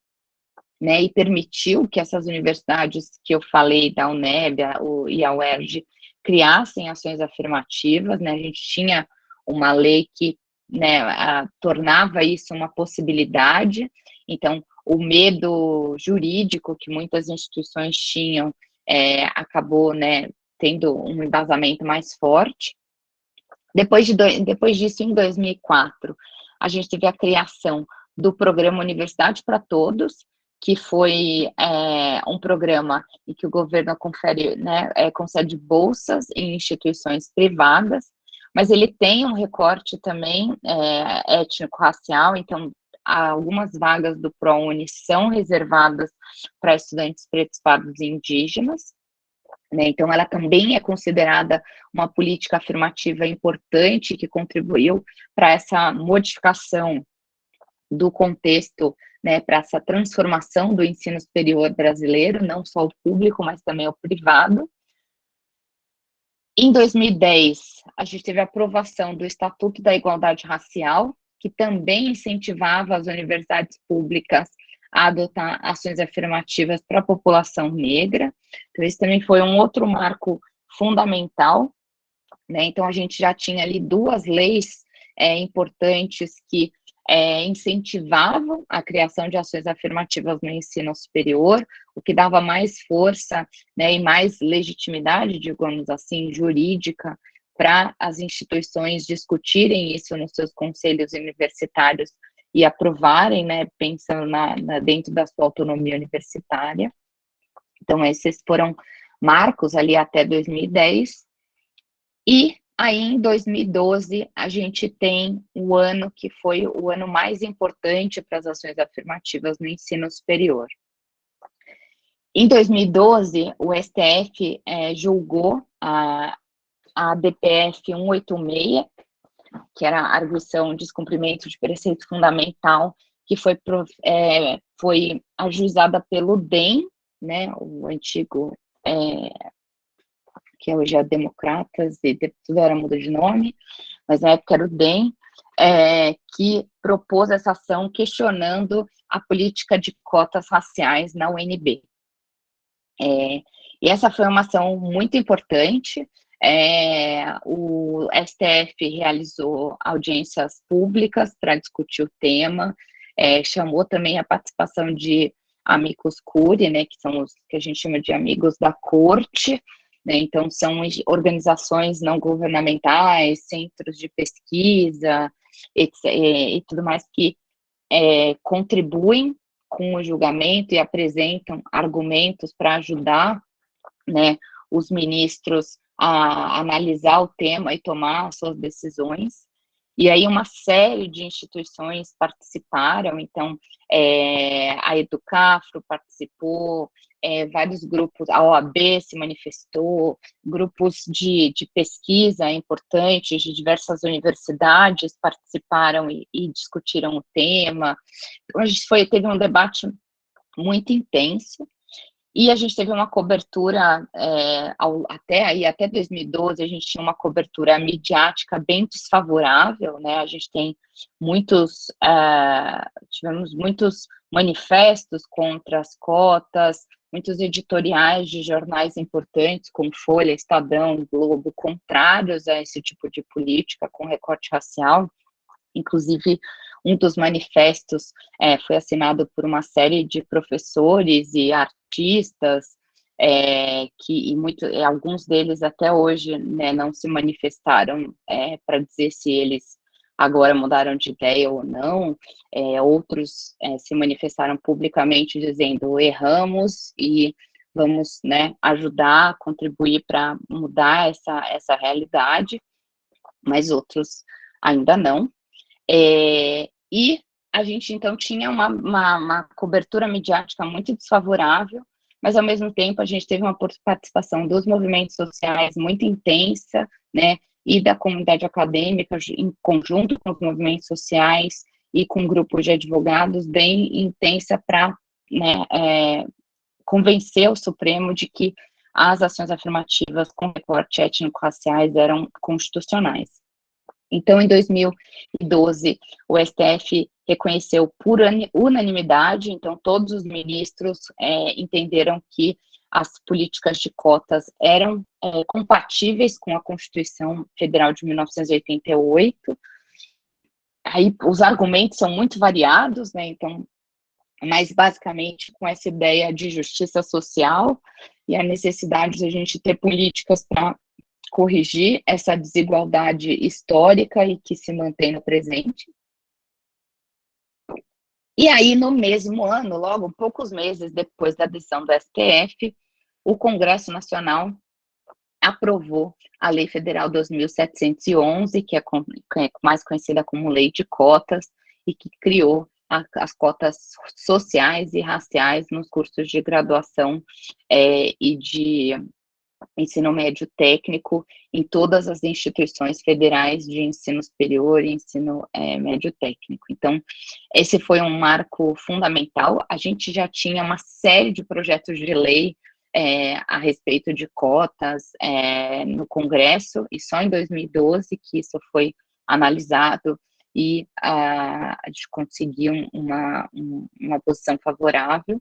né, e permitiu que essas universidades que eu falei, da UNEB e a UERJ, criassem ações afirmativas, né? A gente tinha uma lei que, né, tornava isso uma possibilidade. Então, o medo jurídico que muitas instituições tinham acabou, né, tendo um embasamento mais forte. Depois disso, em 2004, a gente teve a criação do programa Universidade para Todos, que foi um programa em que o governo confere, né, concede bolsas em instituições privadas, mas ele tem um recorte também étnico-racial. Então, algumas vagas do ProUni são reservadas para estudantes pretos, pardos e indígenas, né? Então, ela também é considerada uma política afirmativa importante que contribuiu para essa modificação do contexto, né, para essa transformação do ensino superior brasileiro, não só o público, mas também o privado. Em 2010, a gente teve a aprovação do Estatuto da Igualdade Racial, que também incentivava as universidades públicas a adotar ações afirmativas para a população negra. Então, esse também foi um outro marco fundamental, né? Então, a gente já tinha ali 2 leis importantes que incentivavam a criação de ações afirmativas no ensino superior, o que dava mais força, né, e mais legitimidade, digamos assim, jurídica, para as instituições discutirem isso nos seus conselhos universitários e aprovarem, né, pensando dentro da sua autonomia universitária. Então, esses foram marcos ali até 2010, e aí em 2012 a gente tem o ano que foi o ano mais importante para as ações afirmativas no ensino superior. Em 2012, o STF julgou a DPF 186, que era a arguição de descumprimento de preceito fundamental, que foi ajuizada pelo DEM, né, o antigo, que hoje é Democratas, e depois era muda de nome, mas na época era o DEM, que propôs essa ação questionando a política de cotas raciais na UNB. E essa foi uma ação muito importante. O STF realizou audiências públicas para discutir o tema, chamou também a participação de amicus curiae, né, que são os que a gente chama de amigos da corte, né, então são organizações não governamentais, centros de pesquisa, e tudo mais, que contribuem com o julgamento e apresentam argumentos para ajudar, né, os ministros a analisar o tema e tomar as suas decisões. E aí uma série de instituições participaram, então a Educafro participou, vários grupos, a OAB se manifestou, grupos de pesquisa importantes de diversas universidades participaram e discutiram o tema. Então, a gente teve um debate muito intenso, e a gente teve uma cobertura, até 2012, a gente tinha uma cobertura midiática bem desfavorável, né? A gente tem tivemos muitos manifestos contra as cotas, muitos editoriais de jornais importantes, como Folha, Estadão, Globo, contrários a esse tipo de política com recorte racial. Inclusive, um dos manifestos foi assinado por uma série de professores e artistas, alguns deles até hoje, né, não se manifestaram para dizer se eles agora mudaram de ideia ou não. Outros se manifestaram publicamente dizendo: erramos e vamos, né, ajudar, contribuir para mudar essa realidade, mas outros ainda não. E a gente, então, tinha uma cobertura midiática muito desfavorável, mas, ao mesmo tempo, a gente teve uma participação dos movimentos sociais muito intensa, né, e da comunidade acadêmica, em conjunto com os movimentos sociais e com grupos de advogados, bem intensa para, né, convencer o Supremo de que as ações afirmativas com recorte étnico-raciais eram constitucionais. Então, em 2012, o STF reconheceu por unanimidade, então todos os ministros entenderam que as políticas de cotas eram compatíveis com a Constituição Federal de 1988. Aí os argumentos são muito variados, né? Então, mas basicamente com essa ideia de justiça social e a necessidade de a gente ter políticas para corrigir essa desigualdade histórica e que se mantém no presente. E aí, no mesmo ano, logo poucos meses depois da decisão do STF, o Congresso Nacional aprovou a Lei Federal 2.711, que é mais conhecida como Lei de Cotas, e que criou as cotas sociais e raciais nos cursos de graduação e de ensino médio técnico em todas as instituições federais de ensino superior e ensino médio técnico. Então, esse foi um marco fundamental. A gente já tinha uma série de projetos de lei a respeito de cotas no Congresso, e só em 2012 que isso foi analisado e a gente conseguiu uma posição favorável.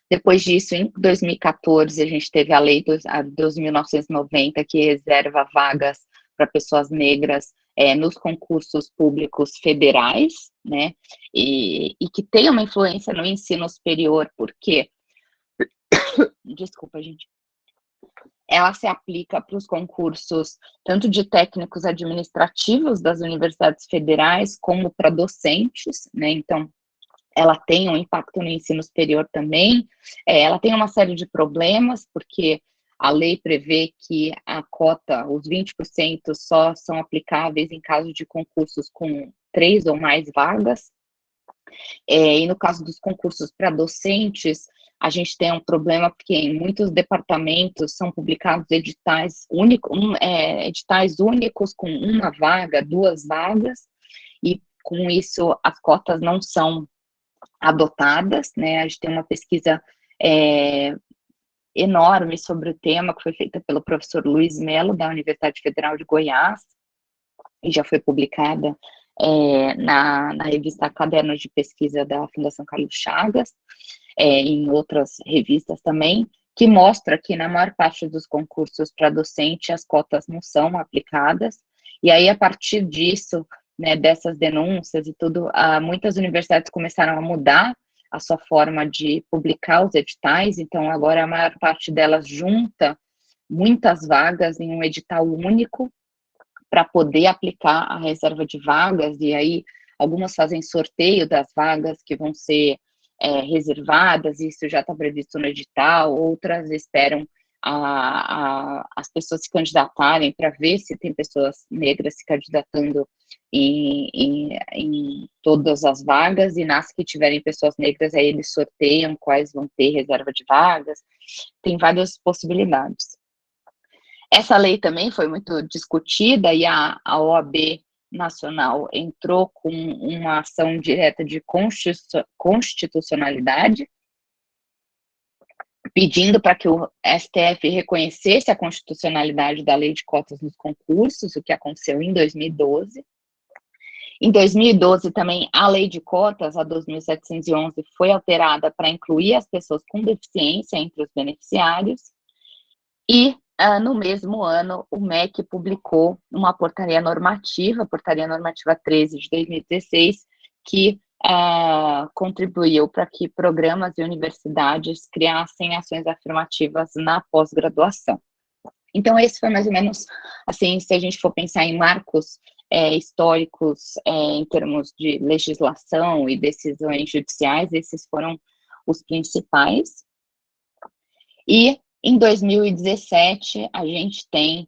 Depois disso, em 2014, a gente teve a Lei 12.990, que reserva vagas para pessoas negras nos concursos públicos federais, né, e que tem uma influência no ensino superior, porque, desculpa, gente, ela se aplica para os concursos tanto de técnicos administrativos das universidades federais, como para docentes, né, então, ela tem um impacto no ensino superior também, ela tem uma série de problemas, porque a lei prevê que a cota, os 20% só são aplicáveis em caso de concursos com 3 ou mais vagas, e no caso dos concursos para docentes, a gente tem um problema porque em muitos departamentos são publicados editais únicos com uma vaga, 2 vagas, e com isso as cotas não são adotadas, né, a gente tem uma pesquisa enorme sobre o tema, que foi feita pelo professor Luiz Melo, da Universidade Federal de Goiás, e já foi publicada na revista Cadernos de Pesquisa da Fundação Carlos Chagas, em outras revistas também, que mostra que na maior parte dos concursos para docente as cotas não são aplicadas, e aí a partir disso, né, dessas denúncias e tudo, muitas universidades começaram a mudar a sua forma de publicar os editais, então agora a maior parte delas junta muitas vagas em um edital único para poder aplicar a reserva de vagas, e aí algumas fazem sorteio das vagas que vão ser reservadas, isso já está previsto no edital, outras esperam as pessoas se candidatarem para ver se tem pessoas negras se candidatando em todas as vagas, e nas que tiverem pessoas negras, aí eles sorteiam quais vão ter reserva de vagas, tem várias possibilidades. Essa lei também foi muito discutida, e a OAB Nacional entrou com uma ação direta de constitucionalidade, pedindo para que o STF reconhecesse a constitucionalidade da lei de cotas nos concursos, o que aconteceu em 2012. Em 2012 também a lei de cotas, a 2.711, foi alterada para incluir as pessoas com deficiência entre os beneficiários, e no mesmo ano o MEC publicou uma portaria normativa 13 de 2016, que contribuiu para que programas e universidades criassem ações afirmativas na pós-graduação. Então, esse foi mais ou menos, assim, se a gente for pensar em marcos históricos em termos de legislação e decisões judiciais, esses foram os principais. E em 2017, a gente tem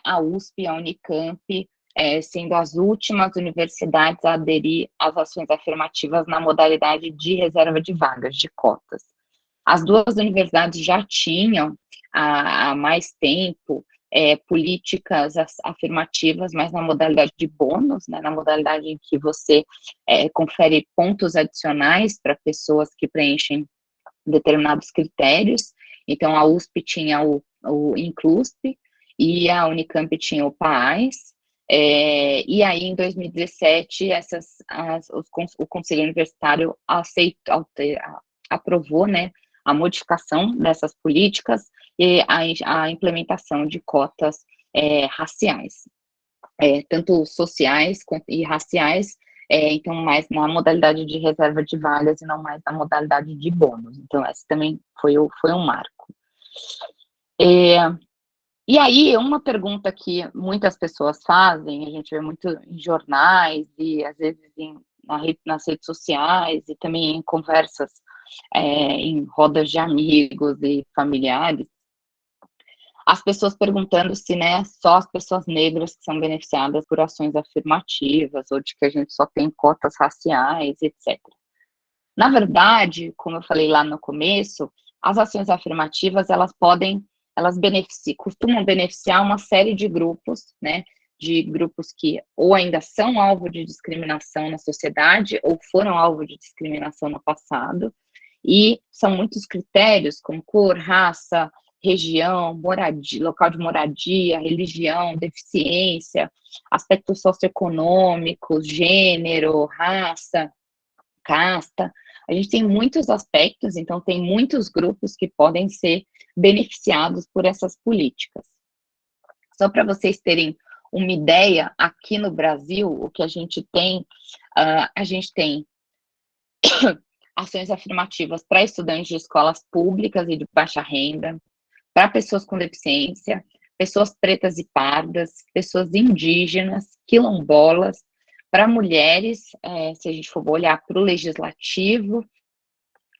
a USP e a Unicamp sendo as últimas universidades a aderir às ações afirmativas na modalidade de reserva de vagas, de cotas. As duas universidades já tinham, há mais tempo, políticas afirmativas, mas na modalidade de bônus, né, na modalidade em que você confere pontos adicionais para pessoas que preenchem determinados critérios. Então, a USP tinha o Inclusp e a Unicamp tinha o PAAS, e aí, em 2017, o Conselho Universitário aprovou, né, a modificação dessas políticas e a implementação de cotas raciais, tanto sociais e raciais, então mais na modalidade de reserva de vagas e não mais na modalidade de bônus. Então, esse também foi um marco. E aí, uma pergunta que muitas pessoas fazem, a gente vê muito em jornais e às vezes nas redes sociais e também em conversas em rodas de amigos e familiares, as pessoas perguntando se, né, só as pessoas negras que são beneficiadas por ações afirmativas, ou de que a gente só tem cotas raciais, etc. Na verdade, como eu falei lá no começo, as ações afirmativas, elas costumam beneficiar uma série de grupos, né, de grupos que ou ainda são alvo de discriminação na sociedade, ou foram alvo de discriminação no passado, e são muitos critérios, como cor, raça, região, moradia, local de moradia, religião, deficiência, aspectos socioeconômicos, gênero, raça, casta. A gente tem muitos aspectos, então tem muitos grupos que podem ser beneficiados por essas políticas. Só para vocês terem uma ideia, aqui no Brasil, o que a gente tem ações afirmativas para estudantes de escolas públicas e de baixa renda, para pessoas com deficiência, pessoas pretas e pardas, pessoas indígenas, quilombolas, para mulheres, se a gente for olhar para o legislativo,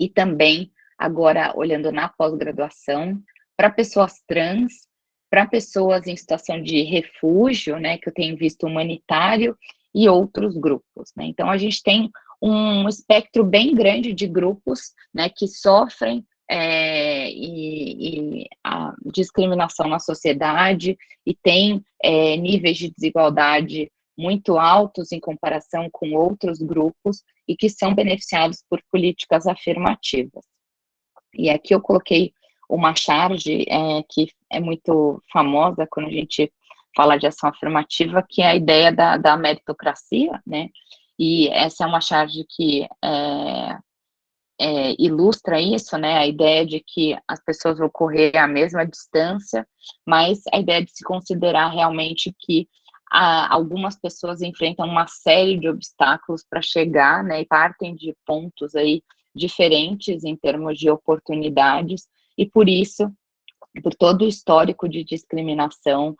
e também, agora, olhando na pós-graduação, para pessoas trans, para pessoas em situação de refúgio, né, que eu tenho visto humanitário, e outros grupos, né. Então, a gente tem um espectro bem grande de grupos, né, que sofrem a discriminação na sociedade e tem níveis de desigualdade muito altos em comparação com outros grupos e que são beneficiados por políticas afirmativas. E aqui eu coloquei uma charge que é muito famosa quando a gente fala de ação afirmativa, que é a ideia da meritocracia, né? E essa é uma charge que ilustra isso, né? A ideia de que as pessoas vão correr a mesma distância, mas a ideia de se considerar realmente que algumas pessoas enfrentam uma série de obstáculos para chegar, né? E partem de pontos aí diferentes em termos de oportunidades, e por isso, por todo o histórico de discriminação,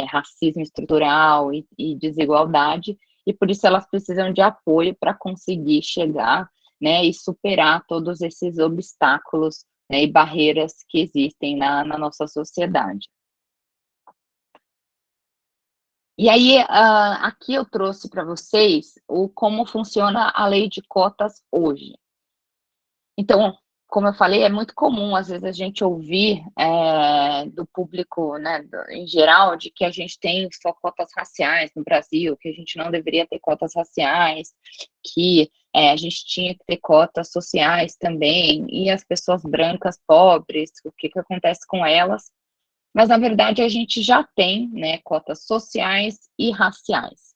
racismo estrutural e desigualdade, e por isso elas precisam de apoio para conseguir chegar, né, e superar todos esses obstáculos, né, e barreiras que existem na nossa sociedade. E aí, aqui eu trouxe para vocês como funciona a lei de cotas hoje. Então, como eu falei, é muito comum, às vezes, a gente ouvir do público, né, em geral, de que a gente tem só cotas raciais no Brasil, que a gente não deveria ter cotas raciais, que a gente tinha que ter cotas sociais também, e as pessoas brancas, pobres, o que acontece com elas? Mas, na verdade, a gente já tem, né, cotas sociais e raciais.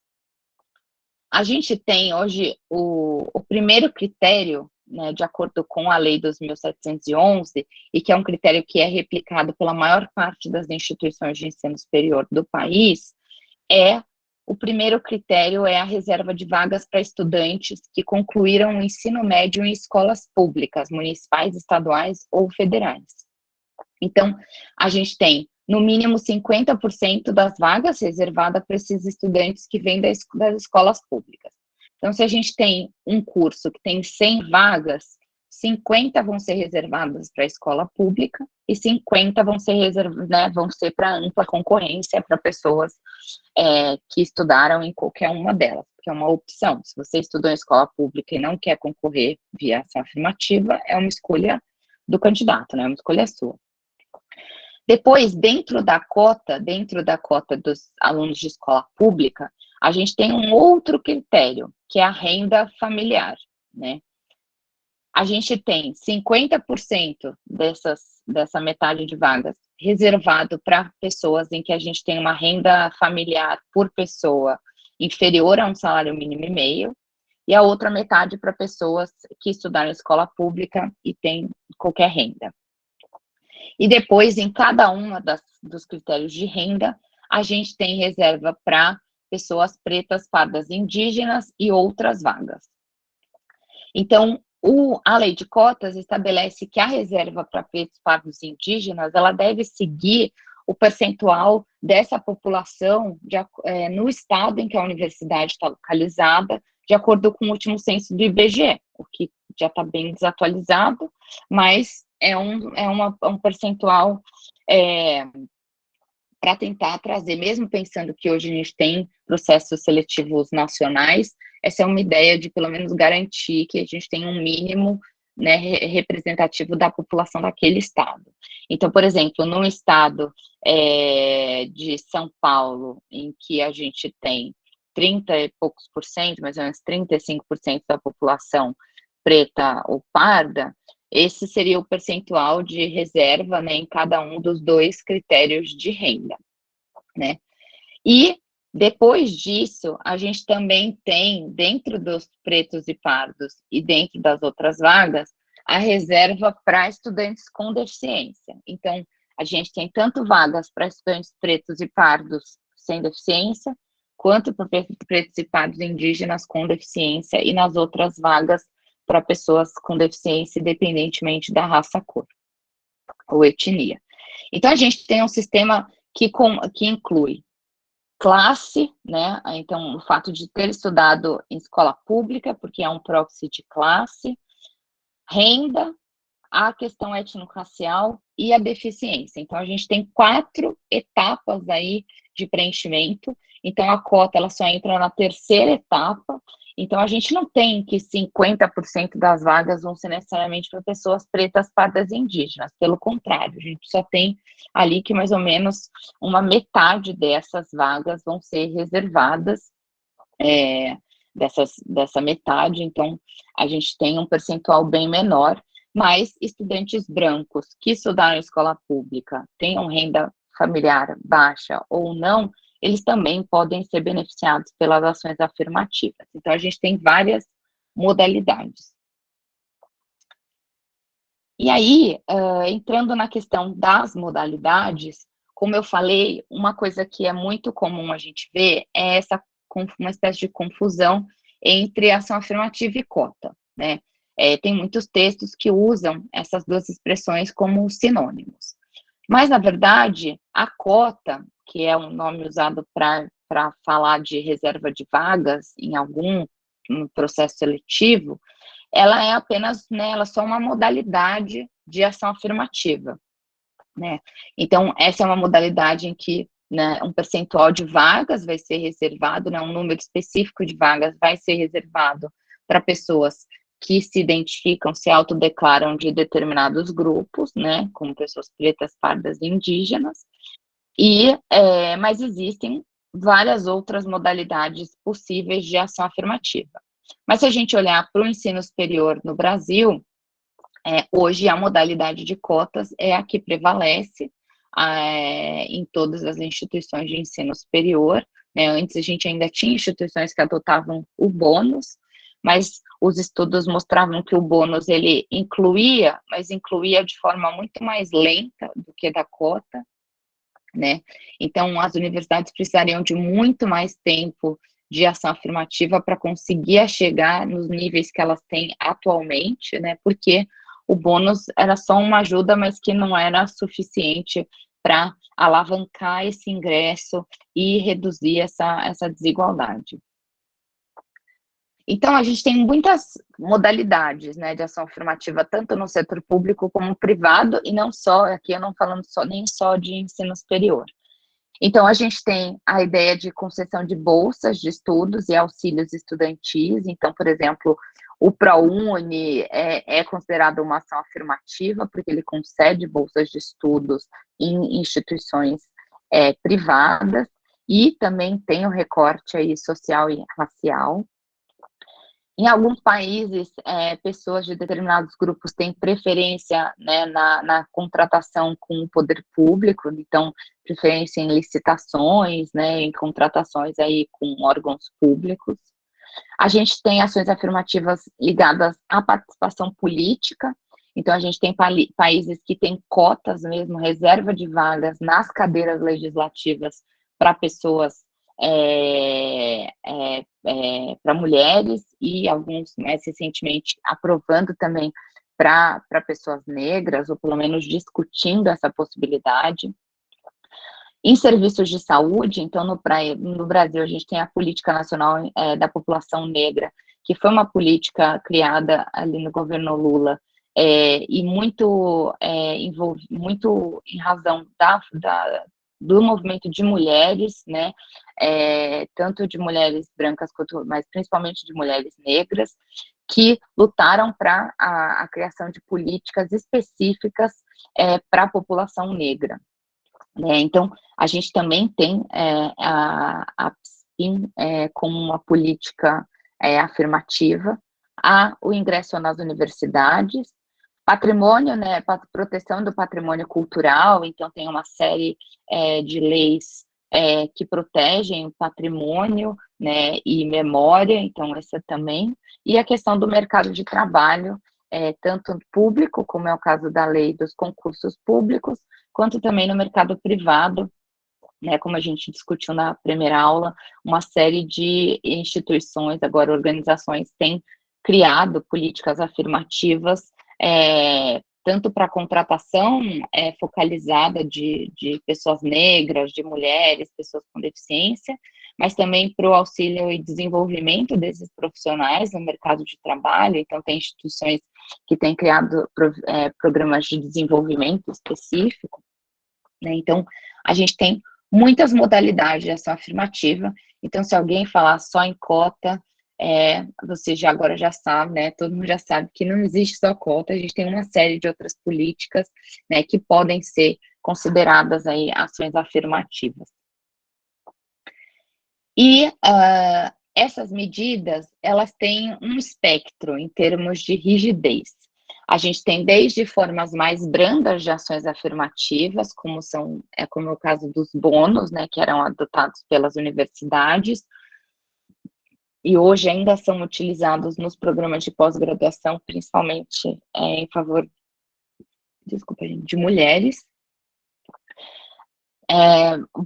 A gente tem hoje o primeiro critério, né, de acordo com a Lei 2.711, e que é um critério que é replicado pela maior parte das instituições de ensino superior do país, o primeiro critério é a reserva de vagas para estudantes que concluíram o ensino médio em escolas públicas, municipais, estaduais ou federais. Então, a gente tem, no mínimo, 50% das vagas reservadas para esses estudantes que vêm das escolas públicas. Então, se a gente tem um curso que tem 100 vagas, 50 vão ser reservadas para a escola pública e 50 vão ser para ampla concorrência, para pessoas que estudaram em qualquer uma delas, porque é uma opção. Se você estudou em escola pública e não quer concorrer via ação afirmativa, é uma escolha do candidato, né? É uma escolha sua. Depois, dentro da cota dos alunos de escola pública, a gente tem um outro critério, que é a renda familiar, né? A gente tem 50% dessa metade de vagas reservado para pessoas em que a gente tem uma renda familiar por pessoa inferior a um salário mínimo e meio, e a outra metade para pessoas que estudaram em escola pública e têm qualquer renda. E depois, em cada uma dos critérios de renda, a gente tem reserva para pessoas pretas, pardas, indígenas e outras vagas. Então, a lei de cotas estabelece que a reserva para pretos, pardos e indígenas, ela deve seguir o percentual dessa população no estado em que a universidade está localizada, de acordo com o último censo do IBGE, o que já está bem desatualizado, mas é um percentual para tentar trazer, mesmo pensando que hoje a gente tem processos seletivos nacionais, essa é uma ideia de, pelo menos, garantir que a gente tem um mínimo, né, representativo da população daquele estado. Então, por exemplo, num estado de São Paulo, em que a gente tem 30 e poucos por cento, mais ou menos 35% da população preta ou parda, esse seria o percentual de reserva, né, em cada um dos dois critérios de renda, né? E depois disso, a gente também tem, dentro dos pretos e pardos e dentro das outras vagas, a reserva para estudantes com deficiência. Então, a gente tem tanto vagas para estudantes pretos e pardos sem deficiência, quanto para participados indígenas com deficiência e nas outras vagas para pessoas com deficiência, independentemente da raça, cor ou etnia. Então, a gente tem um sistema que inclui classe, né? Então, o fato de ter estudado em escola pública, porque é um proxy de classe, renda, a questão étnico-racial e a deficiência. Então, a gente tem 4 etapas aí de preenchimento. Então, a cota, ela só entra na terceira etapa. Então, a gente não tem que 50% das vagas vão ser necessariamente para pessoas pretas, pardas e indígenas. Pelo contrário, a gente só tem ali que mais ou menos uma metade dessas vagas vão ser reservadas, dessa metade. Então, a gente tem um percentual bem menor, mas estudantes brancos que estudaram em escola pública, tenham renda familiar baixa ou não, eles também podem ser beneficiados pelas ações afirmativas. Então, a gente tem várias modalidades. E aí, entrando na questão das modalidades, como eu falei, uma coisa que é muito comum a gente ver é uma espécie de confusão entre ação afirmativa e cota, né? Tem muitos textos que usam essas duas expressões como sinônimos. Mas, na verdade, a cota, que é um nome usado para falar de reserva de vagas em algum processo seletivo, ela é apenas, né, ela é só uma modalidade de ação afirmativa, né? Então, essa é uma modalidade em que, né, um percentual de vagas vai ser reservado, né, um número específico de vagas vai ser reservado para pessoas que se identificam, se autodeclaram de determinados grupos, né, como pessoas pretas, pardas e indígenas, mas existem várias outras modalidades possíveis de ação afirmativa. Mas se a gente olhar para o ensino superior no Brasil, hoje a modalidade de cotas é a que prevalece em todas as instituições de ensino superior, né? Antes a gente ainda tinha instituições que adotavam o bônus, mas os estudos mostravam que o bônus ele incluía, mas incluía de forma muito mais lenta do que da cota, né? Então, as universidades precisariam de muito mais tempo de ação afirmativa para conseguir chegar nos níveis que elas têm atualmente, né? Porque o bônus era só uma ajuda, mas que não era suficiente para alavancar esse ingresso e reduzir essa desigualdade. Então, a gente tem muitas modalidades, né, de ação afirmativa, tanto no setor público como privado, e não só, aqui eu não falando nem só de ensino superior. Então, a gente tem a ideia de concessão de bolsas de estudos e auxílios estudantis. Então, por exemplo, o ProUni é considerado uma ação afirmativa, porque ele concede bolsas de estudos em instituições privadas, e também tem o recorte aí social e racial. Em alguns países, pessoas de determinados grupos têm preferência, né, na contratação com o poder público, então, preferência em licitações, né, em contratações aí com órgãos públicos. A gente tem ações afirmativas ligadas à participação política, então a gente tem países que têm cotas mesmo, reserva de vagas nas cadeiras legislativas para pessoas, para mulheres, e alguns mais recentemente aprovando também para pessoas negras, ou pelo menos discutindo essa possibilidade. Em serviços de saúde, então, no Brasil, a gente tem a Política Nacional da População Negra, que foi uma política criada ali no governo Lula, e muito em razão do movimento de mulheres, né, tanto de mulheres brancas, mas principalmente de mulheres negras, que lutaram para a criação de políticas específicas para a população negra. Então, a gente também tem a PSIM como uma política afirmativa, o ingresso nas universidades, patrimônio, né, proteção do patrimônio cultural, então tem uma série de leis que protegem o patrimônio, né, e memória, então essa também, e a questão do mercado de trabalho, tanto público, como é o caso da lei dos concursos públicos, quanto também no mercado privado, né, como a gente discutiu na primeira aula, uma série de instituições, agora organizações, têm criado políticas afirmativas, tanto para a contratação focalizada de pessoas negras, de mulheres, pessoas com deficiência, mas também para o auxílio e desenvolvimento desses profissionais no mercado de trabalho. Então, tem instituições que têm criado programas de desenvolvimento específico, né? Então, a gente tem muitas modalidades de ação afirmativa. Então, se alguém falar só em cota, você agora já sabe, né? Todo mundo já sabe que não existe só cota, a gente tem uma série de outras políticas, né, que podem ser consideradas aí ações afirmativas. E essas medidas, elas têm um espectro em termos de rigidez. A gente tem desde formas mais brandas de ações afirmativas, como é o caso dos bônus, né, que eram adotados pelas universidades, e hoje ainda são utilizados nos programas de pós-graduação, principalmente em favor, de mulheres.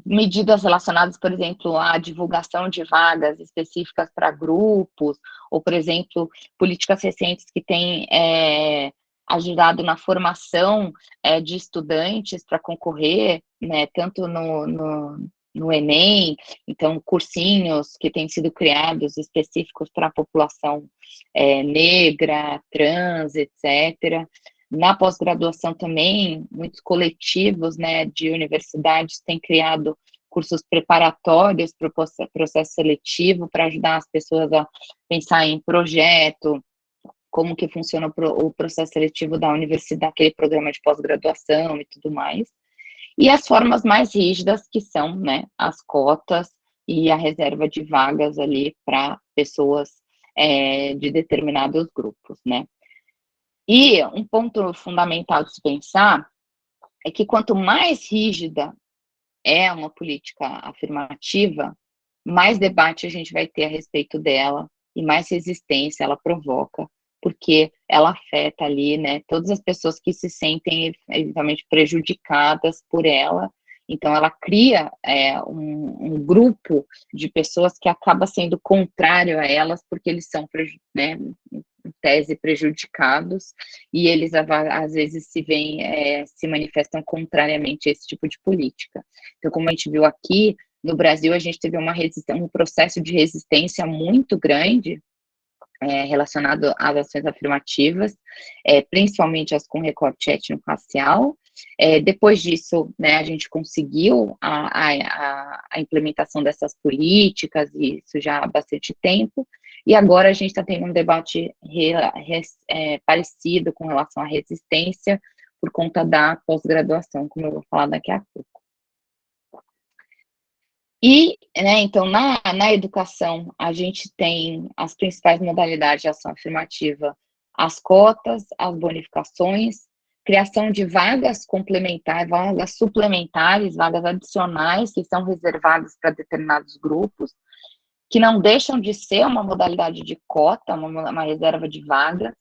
Medidas relacionadas, por exemplo, à divulgação de vagas específicas para grupos, ou, por exemplo, políticas recentes que têm ajudado na formação de estudantes para concorrer, né, tanto no Enem, então, cursinhos que têm sido criados específicos para a população negra, trans, etc., na pós-graduação também, muitos coletivos, né, de universidades têm criado cursos preparatórios para o processo seletivo, para ajudar as pessoas a pensar em projeto, como que funciona o processo seletivo da universidade, aquele programa de pós-graduação e tudo mais. E as formas mais rígidas, que são, né, as cotas e a reserva de vagas ali para pessoas de determinados grupos, né. E um ponto fundamental de se pensar é que quanto mais rígida é uma política afirmativa, mais debate a gente vai ter a respeito dela e mais resistência ela provoca, porque ela afeta ali, né, todas as pessoas que se sentem eventualmente prejudicadas por ela. Então, ela cria um grupo de pessoas que acaba sendo contrário a elas, porque eles são, né, em tese, prejudicados, e eles, às vezes, se manifestam contrariamente a esse tipo de política. Então, como a gente viu aqui, no Brasil, a gente teve um processo de resistência muito grande relacionado às ações afirmativas, principalmente as com recorte étnico-racial. Depois disso, né, a gente conseguiu a implementação dessas políticas, e isso já há bastante tempo, e agora a gente está tendo um debate parecido com relação à resistência por conta da pós-graduação, como eu vou falar daqui a pouco. E, né, então, na educação, a gente tem as principais modalidades de ação afirmativa: as cotas, as bonificações, criação de vagas complementares, vagas suplementares, vagas adicionais, que são reservadas para determinados grupos, que não deixam de ser uma modalidade de cota, uma reserva de vaga,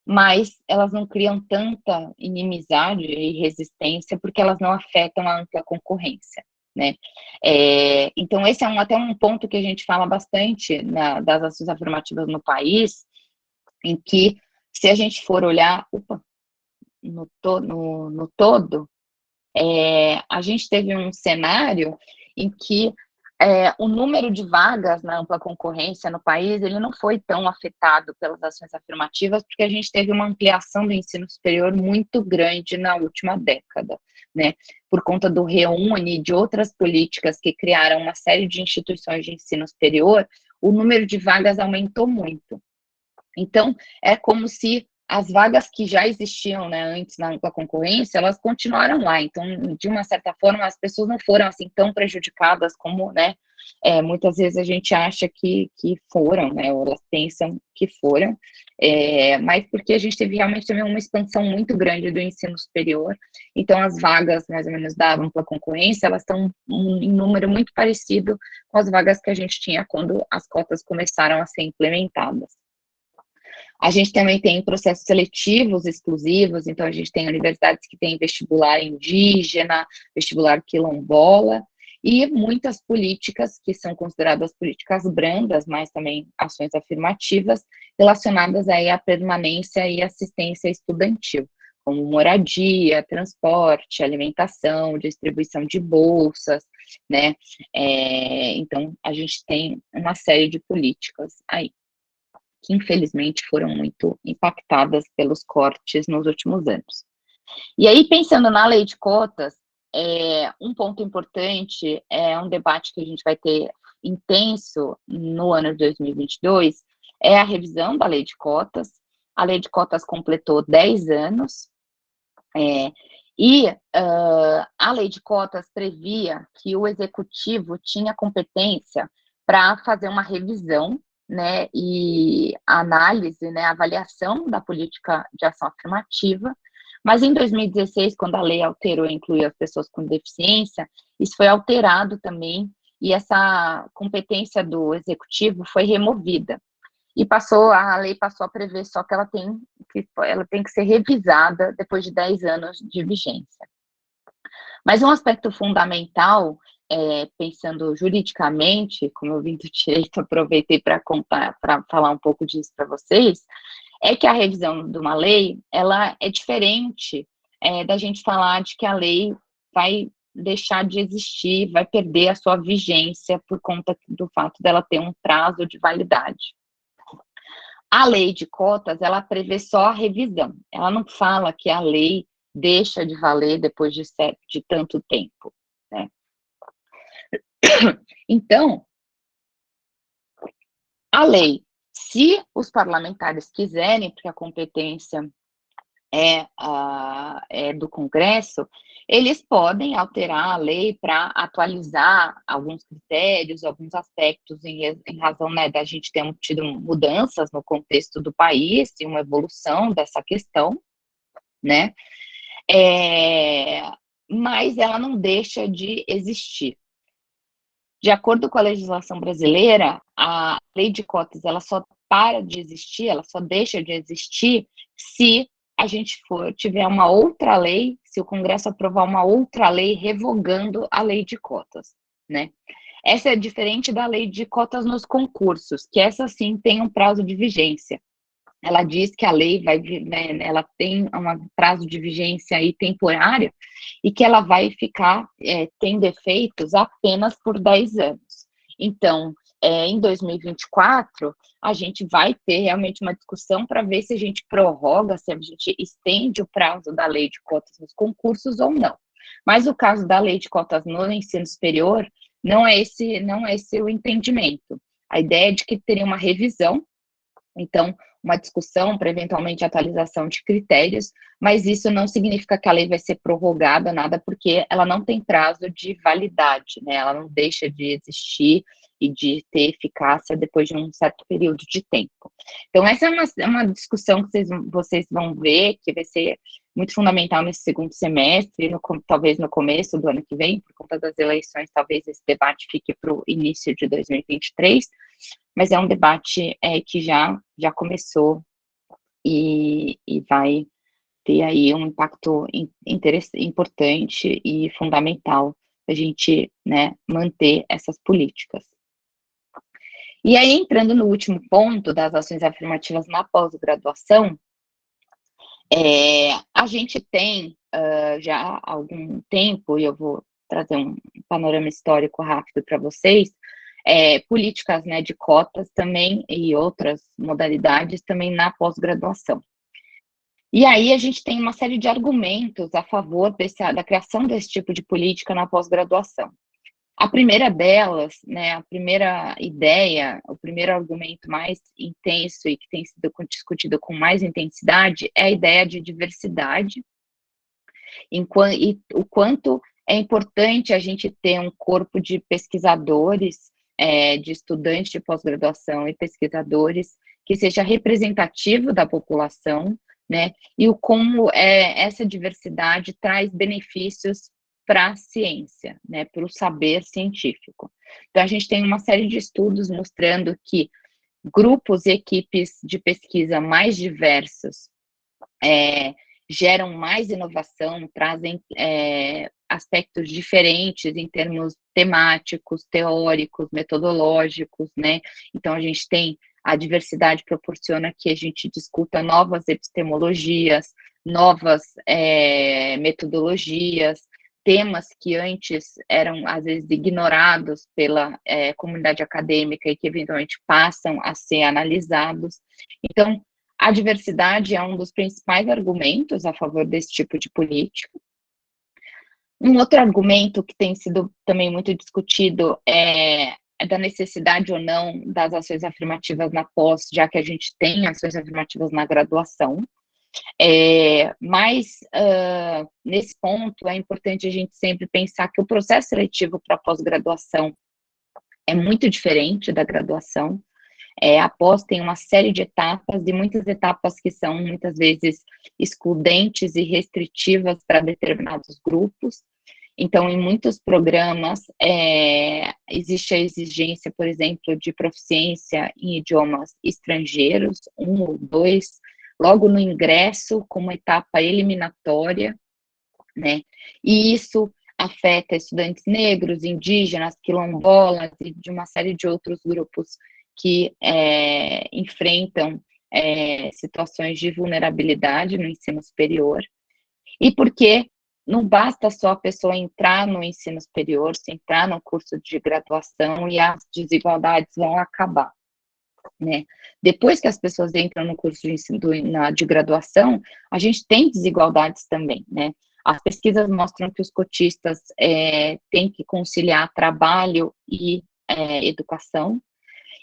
mas elas não criam tanta inimizade e resistência, porque elas não afetam a ampla concorrência, né? Então, esse é até um ponto que a gente fala bastante das ações afirmativas no país, em que, se a gente for olhar no todo, a gente teve um cenário em que o número de vagas na ampla concorrência no país, ele não foi tão afetado pelas ações afirmativas, porque a gente teve uma ampliação do ensino superior muito grande na última década, né? Por conta do ReUne e de outras políticas que criaram uma série de instituições de ensino superior, o número de vagas aumentou muito. Então, é como se as vagas que já existiam, né, antes na ampla concorrência, elas continuaram lá. Então, de uma certa forma, as pessoas não foram assim tão prejudicadas como, né, muitas vezes a gente acha que foram, né, ou elas pensam que foram, mas porque a gente teve realmente também uma expansão muito grande do ensino superior. Então, as vagas, mais ou menos, da ampla concorrência, elas estão em número muito parecido com as vagas que a gente tinha quando as cotas começaram a ser implementadas. A gente também tem processos seletivos exclusivos, então a gente tem universidades que têm vestibular indígena, vestibular quilombola, e muitas políticas que são consideradas políticas brandas, mas também ações afirmativas, relacionadas aí à permanência e assistência estudantil, como moradia, transporte, alimentação, distribuição de bolsas, né? Então, a gente tem uma série de políticas aí, que infelizmente foram muito impactadas pelos cortes nos últimos anos. E aí, pensando na lei de cotas, um ponto importante é um debate que a gente vai ter intenso no ano de 2022, é a revisão da lei de cotas. A lei de cotas completou 10 anos, a lei de cotas previa que o executivo tinha competência para fazer uma revisão, né, e análise, né, avaliação da política de ação afirmativa, mas em 2016, quando a lei alterou e incluiu as pessoas com deficiência, isso foi alterado também, e essa competência do executivo foi removida. E a lei passou a prever só que ela tem que ser revisada depois de 10 anos de vigência. Mas um aspecto fundamental, pensando juridicamente, como eu vim do direito, aproveitei para falar um pouco disso para vocês, é que a revisão de uma lei, ela é diferente da gente falar de que a lei vai deixar de existir, vai perder a sua vigência por conta do fato dela ter um prazo de validade. A lei de cotas, ela prevê só a revisão, ela não fala que a lei deixa de valer depois de tanto tempo, né? Então, a lei, se os parlamentares quiserem, porque a competência é do Congresso, eles podem alterar a lei para atualizar alguns critérios, alguns aspectos, em razão, né, da gente ter tido mudanças no contexto do país e uma evolução dessa questão, né? Mas ela não deixa de existir. De acordo com a legislação brasileira, a lei de cotas, ela só para de existir, ela só deixa de existir se a gente tiver uma outra lei, se o Congresso aprovar uma outra lei revogando a lei de cotas, né? Essa é diferente da lei de cotas nos concursos, que essa sim tem um prazo de vigência. Ela diz que a lei ela tem um prazo de vigência aí temporária e que ela vai ficar tendo efeitos apenas por 10 anos. Então, em 2024, a gente vai ter realmente uma discussão para ver se a gente prorroga, se a gente estende o prazo da lei de cotas nos concursos ou não. Mas o caso da lei de cotas no ensino superior, não é esse o entendimento. A ideia é de que teria uma revisão, então, uma discussão para eventualmente atualização de critérios, mas isso não significa que a lei vai ser prorrogada, nada, porque ela não tem prazo de validade, né? Ela não deixa de existir e de ter eficácia depois de um certo período de tempo. Então, essa é uma discussão que vocês vão ver, que vai ser muito fundamental nesse segundo semestre, talvez no começo do ano que vem, por conta das eleições, talvez esse debate fique para o início de 2023, mas é um debate que já começou e vai ter aí um impacto importante e fundamental a gente, né, manter essas políticas. E aí, entrando no último ponto das ações afirmativas na pós-graduação, a gente tem já há algum tempo, e eu vou trazer um panorama histórico rápido para vocês, políticas, né, de cotas também e outras modalidades também na pós-graduação. E aí a gente tem uma série de argumentos a favor da criação desse tipo de política na pós-graduação. A primeira delas, né, a primeira ideia, o primeiro argumento mais intenso e que tem sido discutido com mais intensidade é a ideia de diversidade, e o quanto é importante a gente ter um corpo de pesquisadores, de estudantes de pós-graduação e pesquisadores que seja representativo da população, né, e como essa diversidade traz benefícios para a ciência, né, para o saber científico. Então, a gente tem uma série de estudos mostrando que grupos e equipes de pesquisa mais diversos geram mais inovação, trazem aspectos diferentes em termos temáticos, teóricos, metodológicos, né? Então, a gente tem a diversidade proporciona que a gente discuta novas epistemologias, novas metodologias, temas que antes eram, às vezes, ignorados pela comunidade acadêmica e que, eventualmente, passam a ser analisados. Então, a diversidade é um dos principais argumentos a favor desse tipo de política. Um outro argumento que tem sido também muito discutido é da necessidade ou não das ações afirmativas na pós, já que a gente tem ações afirmativas na graduação. Mas, nesse ponto, é importante a gente sempre pensar que o processo seletivo para pós-graduação é muito diferente da graduação. A pós tem uma série de etapas, e muitas etapas que são, muitas vezes, excludentes e restritivas para determinados grupos. Então, em muitos programas, existe a exigência, por exemplo, de proficiência em idiomas estrangeiros, 1 ou 2, logo no ingresso, como etapa eliminatória, né? E isso afeta estudantes negros, indígenas, quilombolas e de uma série de outros grupos que enfrentam situações de vulnerabilidade no ensino superior. E porque não basta só a pessoa entrar no ensino superior, se entrar no curso de graduação e as desigualdades vão acabar, né? Depois que as pessoas entram no curso de ensino de graduação, a gente tem desigualdades também, né? As pesquisas mostram que os cotistas têm que conciliar trabalho e educação,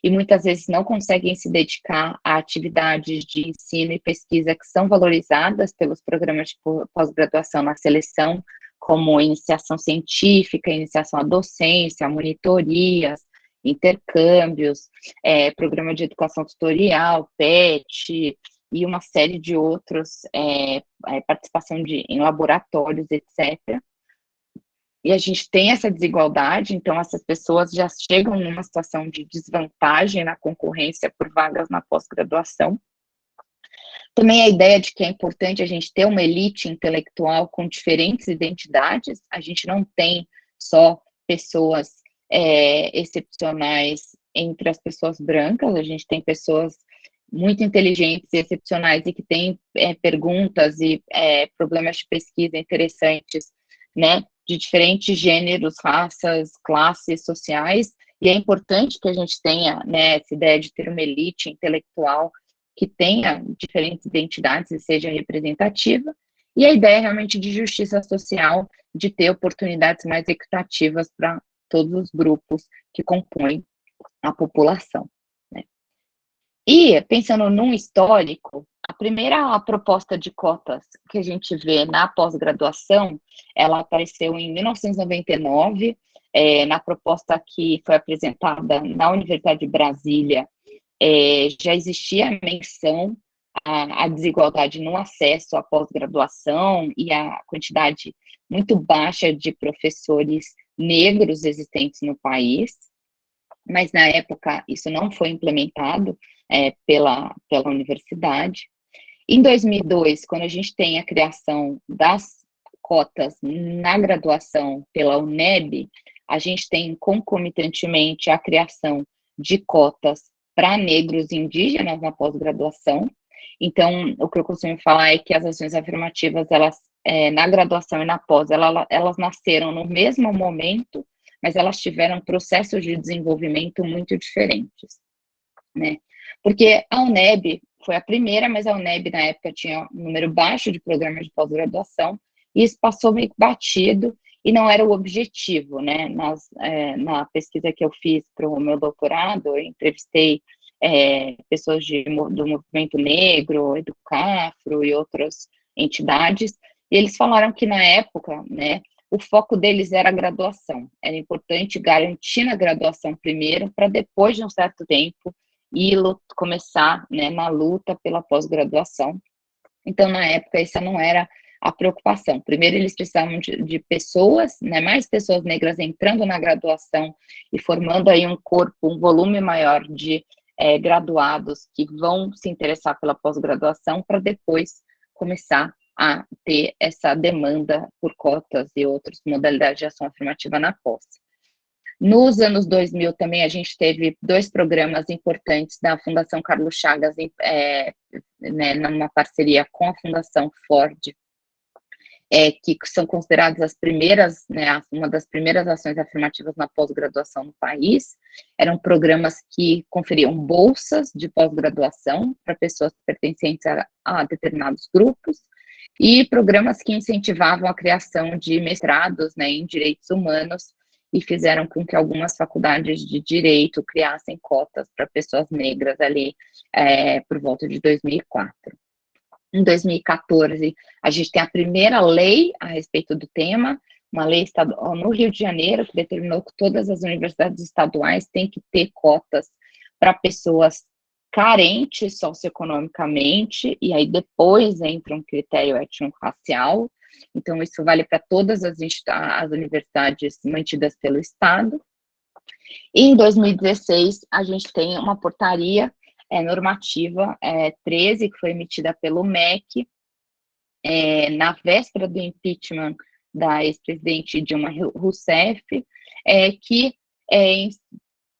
e muitas vezes não conseguem se dedicar a atividades de ensino e pesquisa que são valorizadas pelos programas de pós-graduação na seleção, como iniciação científica, iniciação à docência, monitorias, intercâmbios, programa de educação tutorial, PET, e uma série de outros, participação em laboratórios, etc. E a gente tem essa desigualdade, então essas pessoas já chegam numa situação de desvantagem na concorrência por vagas na pós-graduação. Também a ideia de que é importante a gente ter uma elite intelectual com diferentes identidades, a gente não tem só pessoas excepcionais entre as pessoas brancas, a gente tem pessoas muito inteligentes e excepcionais e que têm perguntas e problemas de pesquisa interessantes, né, de diferentes gêneros, raças, classes sociais, e é importante que a gente tenha, né, essa ideia de ter uma elite intelectual que tenha diferentes identidades e seja representativa, e a ideia realmente de justiça social, de ter oportunidades mais equitativas para todos os grupos que compõem a população, né. E, pensando num histórico, a primeira proposta de cotas que a gente vê na pós-graduação, ela apareceu em 1999, na proposta que foi apresentada na Universidade de Brasília, já existia menção à desigualdade no acesso à pós-graduação e a quantidade muito baixa de professores negros existentes no país, mas na época isso não foi implementado pela universidade. Em 2002, quando a gente tem a criação das cotas na graduação pela UNEB, a gente tem concomitantemente a criação de cotas para negros e indígenas na pós-graduação. Então, o que eu costumo falar é que as ações afirmativas, elas, na graduação e na pós, elas nasceram no mesmo momento, mas elas tiveram processos de desenvolvimento muito diferentes, né? Porque a UNEB foi a primeira, mas a UNEB, na época, tinha um número baixo de programas de pós-graduação, e isso passou meio batido, e não era o objetivo, né? Na pesquisa que eu fiz para o meu doutorado, eu entrevistei pessoas do movimento negro, Educafro e outras entidades, e eles falaram que, na época, né, o foco deles era a graduação. Era importante garantir na graduação primeiro, para depois de um certo tempo, e começar, né, na luta pela pós-graduação. Então, na época, essa não era a preocupação. Primeiro, eles precisavam de pessoas, né, mais pessoas negras entrando na graduação e formando aí um corpo, um volume maior de graduados que vão se interessar pela pós-graduação, para depois começar a ter essa demanda por cotas e outras modalidades de ação afirmativa na pós. Nos anos 2000 também a gente teve 2 programas importantes da Fundação Carlos Chagas, né, numa parceria com a Fundação Ford, que são consideradas as primeiras, né, uma das primeiras ações afirmativas na pós-graduação no país. Eram programas que conferiam bolsas de pós-graduação para pessoas pertencentes a determinados grupos, e programas que incentivavam a criação de mestrados, né, em direitos humanos, e fizeram com que algumas faculdades de direito criassem cotas para pessoas negras ali por volta de 2004. Em 2014, a gente tem a primeira lei a respeito do tema, uma lei estadual no Rio de Janeiro, que determinou que todas as universidades estaduais têm que ter cotas para pessoas carentes socioeconomicamente, e aí depois entra um critério étnico-racial. Então, isso vale para todas as universidades mantidas pelo Estado. E em 2016, a gente tem uma portaria normativa 13, que foi emitida pelo MEC, na véspera do impeachment da ex-presidente Dilma Rousseff, que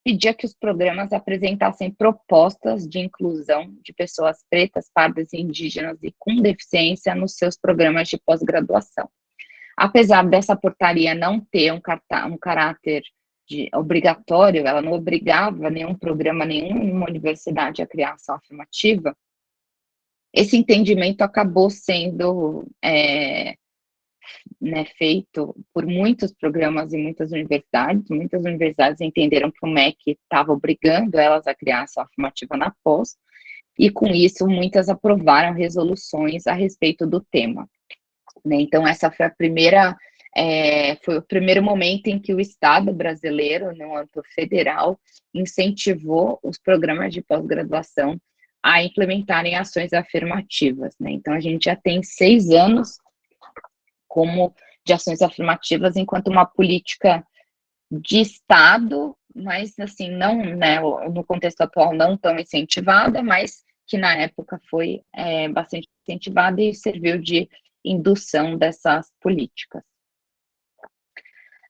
pedia que os programas apresentassem propostas de inclusão de pessoas pretas, pardas, indígenas e com deficiência nos seus programas de pós-graduação. Apesar dessa portaria não ter um caráter obrigatório, ela não obrigava nenhum programa, nenhuma universidade a criar ação afirmativa, esse entendimento acabou sendo feito por muitos programas e muitas universidades entenderam que o MEC estava obrigando elas a criar ação afirmativa na pós, e com isso muitas aprovaram resoluções a respeito do tema. Né? Então essa foi foi o primeiro momento em que o Estado brasileiro, no âmbito federal, incentivou os programas de pós-graduação a implementarem ações afirmativas. Né? Então a gente já tem 6 anos como de ações afirmativas enquanto uma política de Estado, mas assim, não, né, no contexto atual não tão incentivada, mas que na época foi bastante incentivada e serviu de indução dessas políticas.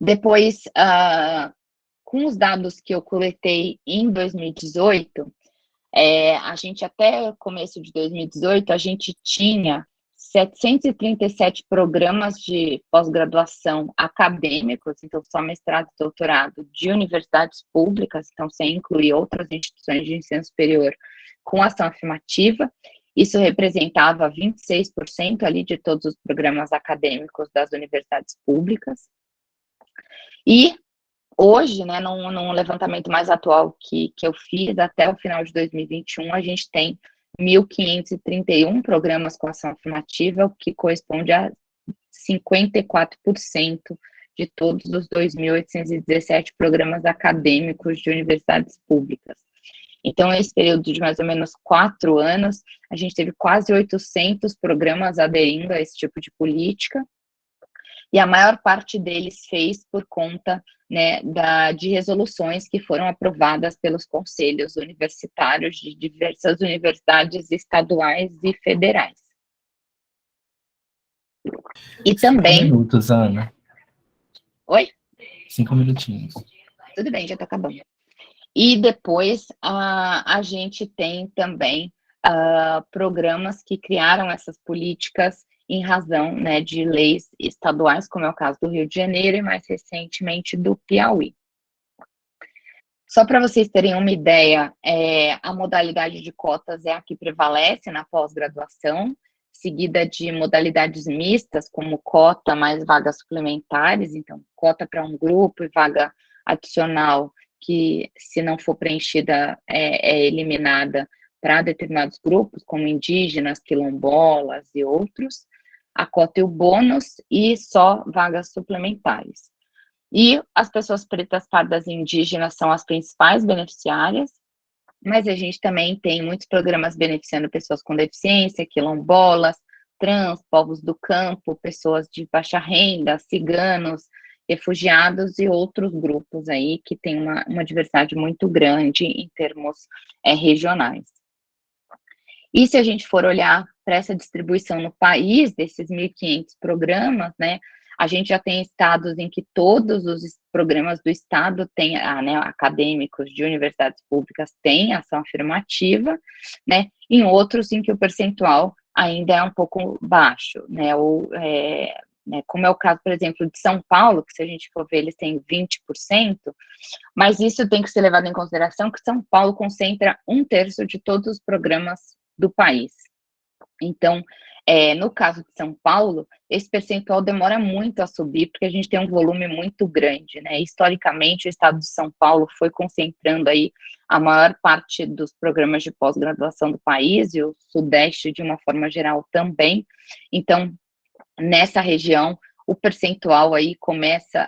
Depois, com os dados que eu coletei em 2018, a gente até o começo de 2018, a gente tinha 737 programas de pós-graduação acadêmicos, então só mestrado e doutorado, de universidades públicas, então sem incluir outras instituições de ensino superior com ação afirmativa. Isso representava 26% ali de todos os programas acadêmicos das universidades públicas. E hoje, né, num levantamento mais atual que eu fiz, até o final de 2021, a gente tem 1.531 programas com ação afirmativa, o que corresponde a 54% de todos os 2.817 programas acadêmicos de universidades públicas. Então, nesse período de mais ou menos 4 anos, a gente teve quase 800 programas aderindo a esse tipo de política, e a maior parte deles fez por conta, né, de resoluções que foram aprovadas pelos conselhos universitários de diversas universidades estaduais e federais. E também... 5 minutos, Ana. Oi? 5 minutinhos. Tudo bem, já está acabando. E depois a gente tem também programas que criaram essas políticas em razão, né, de leis estaduais, como é o caso do Rio de Janeiro e mais recentemente do Piauí. Só para vocês terem uma ideia, a modalidade de cotas é a que prevalece na pós-graduação, seguida de modalidades mistas, como cota mais vagas suplementares, então cota para um grupo e vaga adicional, que se não for preenchida é eliminada para determinados grupos, como indígenas, quilombolas e outros, a cota e o bônus, e só vagas suplementares. E as pessoas pretas, pardas e indígenas são as principais beneficiárias, mas a gente também tem muitos programas beneficiando pessoas com deficiência, quilombolas, trans, povos do campo, pessoas de baixa renda, ciganos, refugiados e outros grupos aí que tem uma diversidade muito grande em termos regionais. E se a gente for olhar para essa distribuição no país, desses 1.500 programas, né, a gente já tem estados em que todos os programas do estado têm, né, acadêmicos de universidades públicas têm ação afirmativa, né, em outros em que o percentual ainda é um pouco baixo, né, ou, né, como é o caso, por exemplo, de São Paulo, que se a gente for ver, eles têm 20%, mas isso tem que ser levado em consideração que São Paulo concentra 1/3 de todos os programas do país. Então, no caso de São Paulo, esse percentual demora muito a subir, porque a gente tem um volume muito grande, né? Historicamente, o estado de São Paulo foi concentrando aí a maior parte dos programas de pós-graduação do país, e o Sudeste, de uma forma geral, também. Então, nessa região, o percentual aí começa,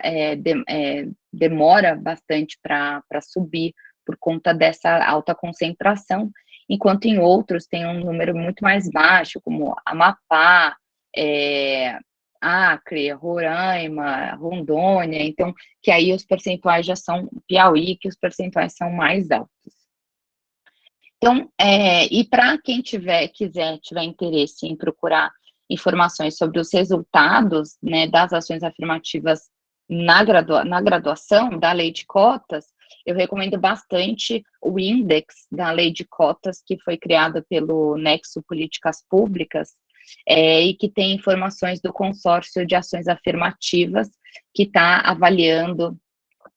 demora bastante para subir, por conta dessa alta concentração, enquanto em outros tem um número muito mais baixo, como Amapá, Acre, Roraima, Rondônia, então, que aí os percentuais já são, Piauí, que os percentuais são mais altos. Então, e para quem tiver interesse em procurar informações sobre os resultados, né, das ações afirmativas na graduação da lei de cotas, eu recomendo bastante o Index da lei de cotas, que foi criado pelo Nexo Políticas Públicas, e que tem informações do consórcio de ações afirmativas, que está avaliando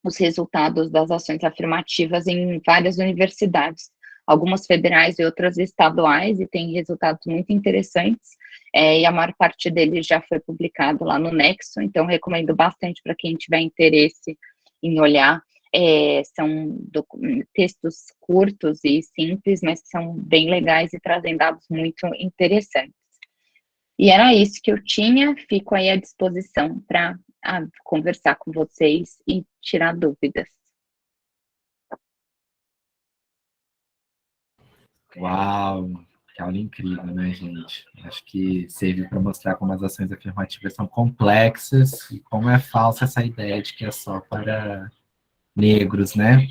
os resultados das ações afirmativas em várias universidades, algumas federais e outras estaduais, e tem resultados muito interessantes, e a maior parte deles já foi publicado lá no Nexo, então recomendo bastante para quem tiver interesse em olhar. São textos curtos e simples, mas são bem legais e trazem dados muito interessantes. E era isso que eu tinha, fico aí à disposição para conversar com vocês e tirar dúvidas. Uau, que aula incrível, né, gente? Acho que serviu para mostrar como as ações afirmativas são complexas e como é falsa essa ideia de que é só para negros, né?